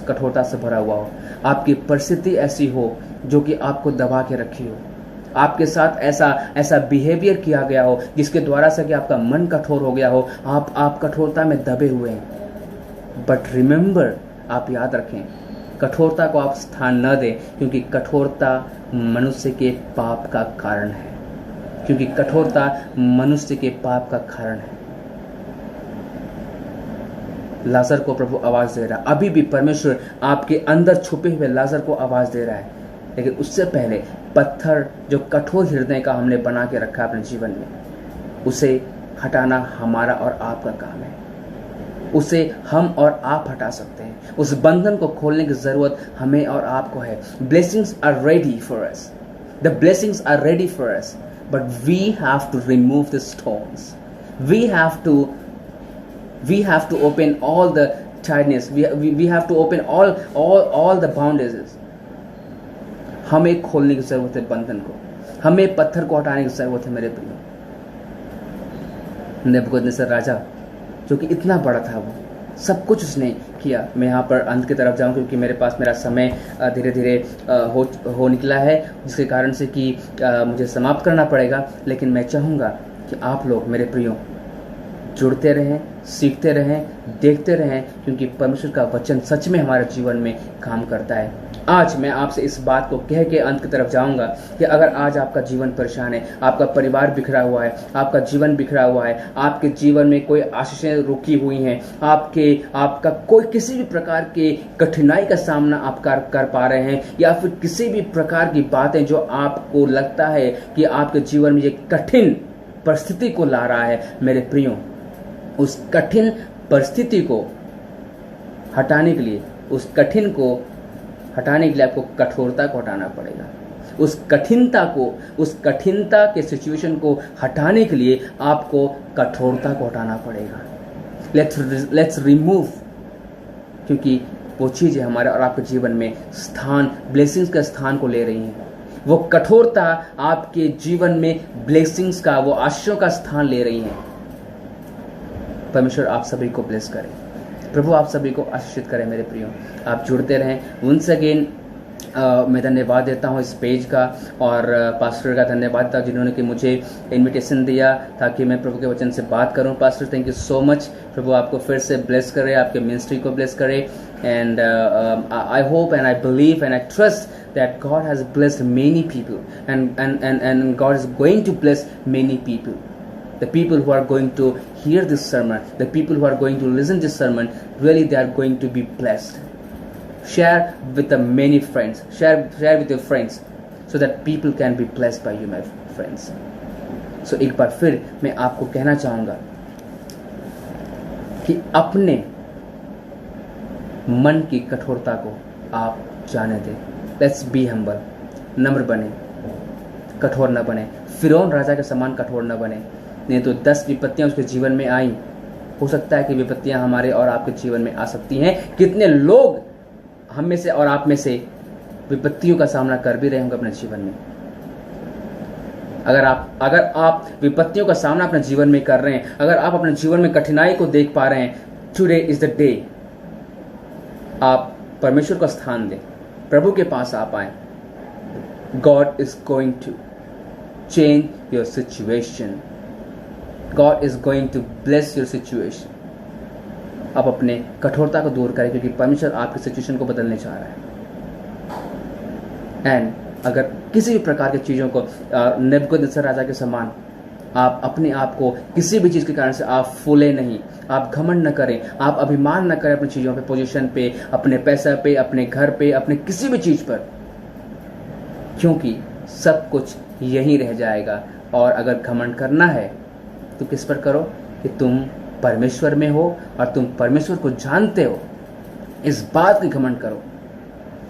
कठोरता से भरा हुआ हो, आपकी परिस्थिति ऐसी हो जो कि आपको दबा के रखी हो, आपके साथ ऐसा बिहेवियर किया गया हो जिसके द्वारा से कि आपका मन कठोर हो गया हो, आप कठोरता में दबे हुए हैं। बट रिमेंबर, आप याद रखें, कठोरता को आप स्थान न दें, क्योंकि कठोरता मनुष्य के पाप का कारण है, क्योंकि कठोरता मनुष्य के पाप का कारण है। लाजर को प्रभु आवाज दे रहा है, अभी भी परमेश्वर आपके अंदर छुपे हुए लाजर को आवाज दे रहा है, लेकिन उससे पहले पत्थर जो कठोर हृदय का हमने बना के रखा अपने जीवन में, उसे हटाना हमारा और आपका काम है। उसे हम और आप हटा सकते हैं। उस बंधन को खोलने की जरूरत हमें और आपको है। Blessings are ready for us, the blessings are ready for us, but we have to remove the stones, we have to open all the tightness, we have to open all the boundaries. हमें खोलने की जरूरत है बंधन को, हमें पत्थर को हटाने की जरूरत है मेरे प्रियो। नेबूकदनेस्सर राजा जो कि इतना बड़ा था, वो सब कुछ उसने किया। मैं यहाँ पर अंत की तरफ जाऊँ क्योंकि मेरे पास मेरा समय धीरे धीरे हो निकला है, जिसके कारण से कि मुझे समाप्त करना पड़ेगा। लेकिन मैं चाहूँगा कि आप लोग मेरे प्रियो जुड़ते रहें, सीखते रहें, देखते रहें, क्योंकि परमेश्वर का वचन सच में हमारे जीवन में काम करता है। आज मैं आपसे इस बात को कह के अंत की तरफ जाऊंगा कि अगर आज आपका जीवन परेशान है, आपका परिवार बिखरा हुआ है, आपका जीवन बिखरा हुआ है, आपके जीवन में कोई आशीषें रुकी हुई हैं, आपका कोई किसी भी प्रकार के कठिनाई का सामना आप कर पा रहे हैं, या फिर किसी भी प्रकार की बातें जो आपको लगता है कि आपके जीवन में ये कठिन परिस्थिति को ला रहा है, मेरे प्रियो, उस कठिन परिस्थिति को हटाने के लिए, आपको कठोरता को हटाना पड़ेगा। उस कठिनता के सिचुएशन को हटाने के लिए आपको कठोरता को हटाना पड़ेगा। लेट्स रिमूव, क्योंकि वो चीजें हमारे और आपके जीवन में ब्लेसिंग्स का स्थान को ले रही हैं। वो कठोरता आपके जीवन में ब्लेसिंग्स का, वो आशीषों का स्थान ले रही हैं। परमेश्वर आप सभी को ब्लेस करे, प्रभु आप सभी को आशीषित करें मेरे प्रियो। आप जुड़ते रहें। वंस अगेन मैं धन्यवाद देता हूँ इस पेज का, और पास्टर का धन्यवाद देता हूँ जिन्होंने कि मुझे इनविटेशन दिया ताकि मैं प्रभु के वचन से बात करूँ। Pastor thank you so much. प्रभु आपको फिर से ब्लेस करे, आपके मिनिस्ट्री को ब्लेस करे। And I hope and I believe and I trust that God has blessed many people, and God is going to bless many people. The people who are going to hear this sermon, the people who are going to listen this sermon, really they are going to be blessed. Share with the many friends, share with your friends, so that people can be blessed by you, my friends. So एक बार फिर मैं आपको कहना चाहूँगा कि अपने मन की कठोरता को आप जाने दें। लेट्स बी हम्बल, नम्र बने, कठोर न बने, फिरौन राजा के समान कठोर न बने। नहीं तो 10 विपत्तियां उसके जीवन में आई। हो सकता है कि विपत्तियां हमारे और आपके जीवन में आ सकती हैं। कितने लोग हम में से और आप में से विपत्तियों का सामना कर भी रहे होंगे अपने जीवन में। अगर आप विपत्तियों का सामना अपने जीवन में कर रहे हैं, अगर आप अपने जीवन में कठिनाई को देख पा रहे हैं, टुडे इज द डे आप परमेश्वर को स्थान दें, प्रभु के पास आप आए। God is going to change your situation, God is going to bless your situation. आप अपने कठोरता को दूर करें, क्योंकि परमेश्वर आपकी सिचुएशन को बदलने जा रहा है। एंड अगर किसी भी प्रकार की चीज़ों को नेबूकदनेस्सर राजा के समान आप अपने आप को किसी भी चीज़ के कारण से आप फूले नहीं, आप घमंड न करें, आप अभिमान न करें अपनी चीज़ों पे, पोजीशन पे, अपने पैसा पे, अपने घर पे, अपने किसी भी चीज़ पर, क्योंकि सब कुछ यहीं रह जाएगा। और अगर घमंड करना है तो किस पर करो कि तुम परमेश्वर में हो और तुम परमेश्वर को जानते हो। इस बात की घमंड करो,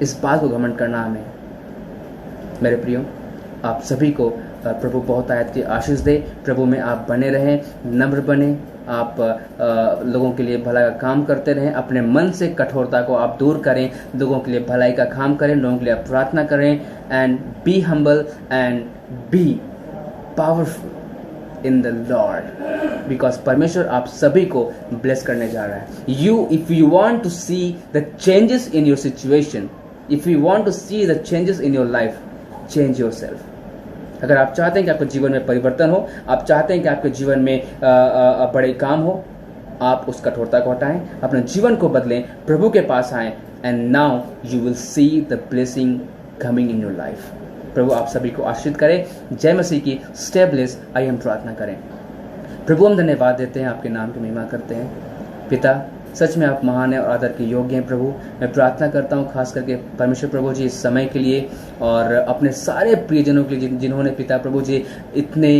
इस बात को घमंड करना हमें। मेरे प्रियो, आप सभी को प्रभु बहुत आयत की आशीष दे। प्रभु में आप बने रहें, नम्र बने, आप लोगों के लिए भलाई का काम करते रहें। अपने मन से कठोरता को आप दूर करें, लोगों के लिए भलाई का काम करें, लोगों के लिए आप प्रार्थना करें। And be humble and be powerful, in the Lord, because परमेश्वर आप सभी को ब्लेस करने जा रहा है। If you want to see the changes in your situation, if you want to see the changes in your life, change yourself. अगर आप चाहते हैं कि आपके जीवन में परिवर्तन हो, आप चाहते हैं कि आपके जीवन में बड़े काम हो, आप उस कठोरता को हटाएं, अपने जीवन को बदलें, प्रभु के पास आएं, and now you will see the blessing coming in your life. प्रभु आप सभी को आशीर्वाद करे। जय मसीह की। Stay bless. आइए हम प्रार्थना करें। प्रभु हम धन्यवाद देते हैं, आपके नाम की महिमा करते हैं। पिता सच में आप महान हैं और आदर के योग्य हैं। प्रभु मैं प्रार्थना करता हूँ खास करके परमेश्वर प्रभु जी इस समय के लिए और अपने सारे प्रियजनों के लिए जिन्होंने पिता प्रभु जी इतने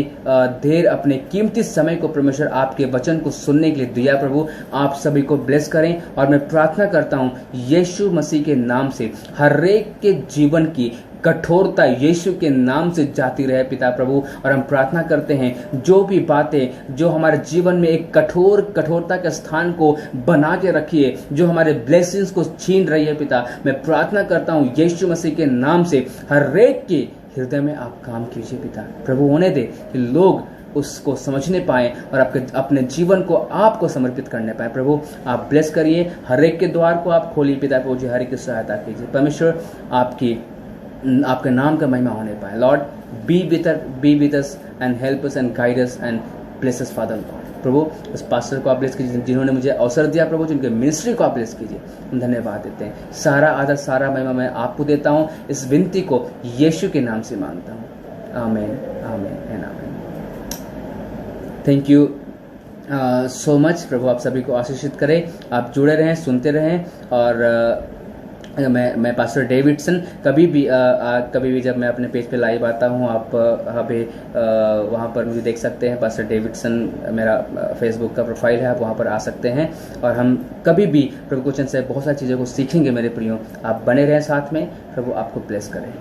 देर अपने कीमती समय को परमेश्वर आपके वचन को सुनने के लिए दिया। प्रभु आप सभी को ब्लेस करें और मैं प्रार्थना करता हूँ यीशु मसीह के नाम से हर एक के जीवन की कठोरता यीशु के नाम से जाती रहे पिता प्रभु। और हम प्रार्थना करते हैं जो भी बातें जो हमारे जीवन में एक कठोरता के स्थान को बना के रखी है, जो हमारे ब्लेसिंग्स को छीन रही है पिता, मैं प्रार्थना करता हूँ यीशु मसीह के नाम से हर एक के हृदय में आप काम कीजिए पिता प्रभु। होने दे कि लोग उसको समझने पाए और अपने जीवन को आपको समर्पित करने पाए। प्रभु आप ब्लेस करिए, हर एक के द्वार को आप खोलिए पिता प्रभु जी, हर एक की सहायता कीजिए परमेश्वर। आपके नाम का महिमा होने पाए। Lord be with us and help us and guide us and bless us father Lord. प्रभु उस पास्टर को आप ब्लेस कीजिए जिन्होंने मुझे अवसर दिया प्रभु, जिनके मिनिस्ट्री को आप ब्लेस कीजिए। हम धन्यवाद देते हैं। सारा आदर सारा महिमा मैं आपको देता हूँ। इस विनती को यीशु के नाम से मांगता हूँ। आमीन amen and amen. Thank you so much. प्रभु आप सभी को आशीषित करें। आप जुड़े रहें, सुनते रहें। और मैं पास्टर डेविडसन कभी भी जब मैं अपने पेज पे लाइव आता हूँ, आप वहाँ पर मुझे देख सकते हैं। पास्टर डेविडसन मेरा फेसबुक का प्रोफाइल है, आप वहाँ पर आ सकते हैं। और हम कभी भी प्रभु वचन से बहुत सारी चीज़ों को सीखेंगे मेरे प्रियो। आप बने रहें साथ में। प्रभु आपको ब्लेस करें।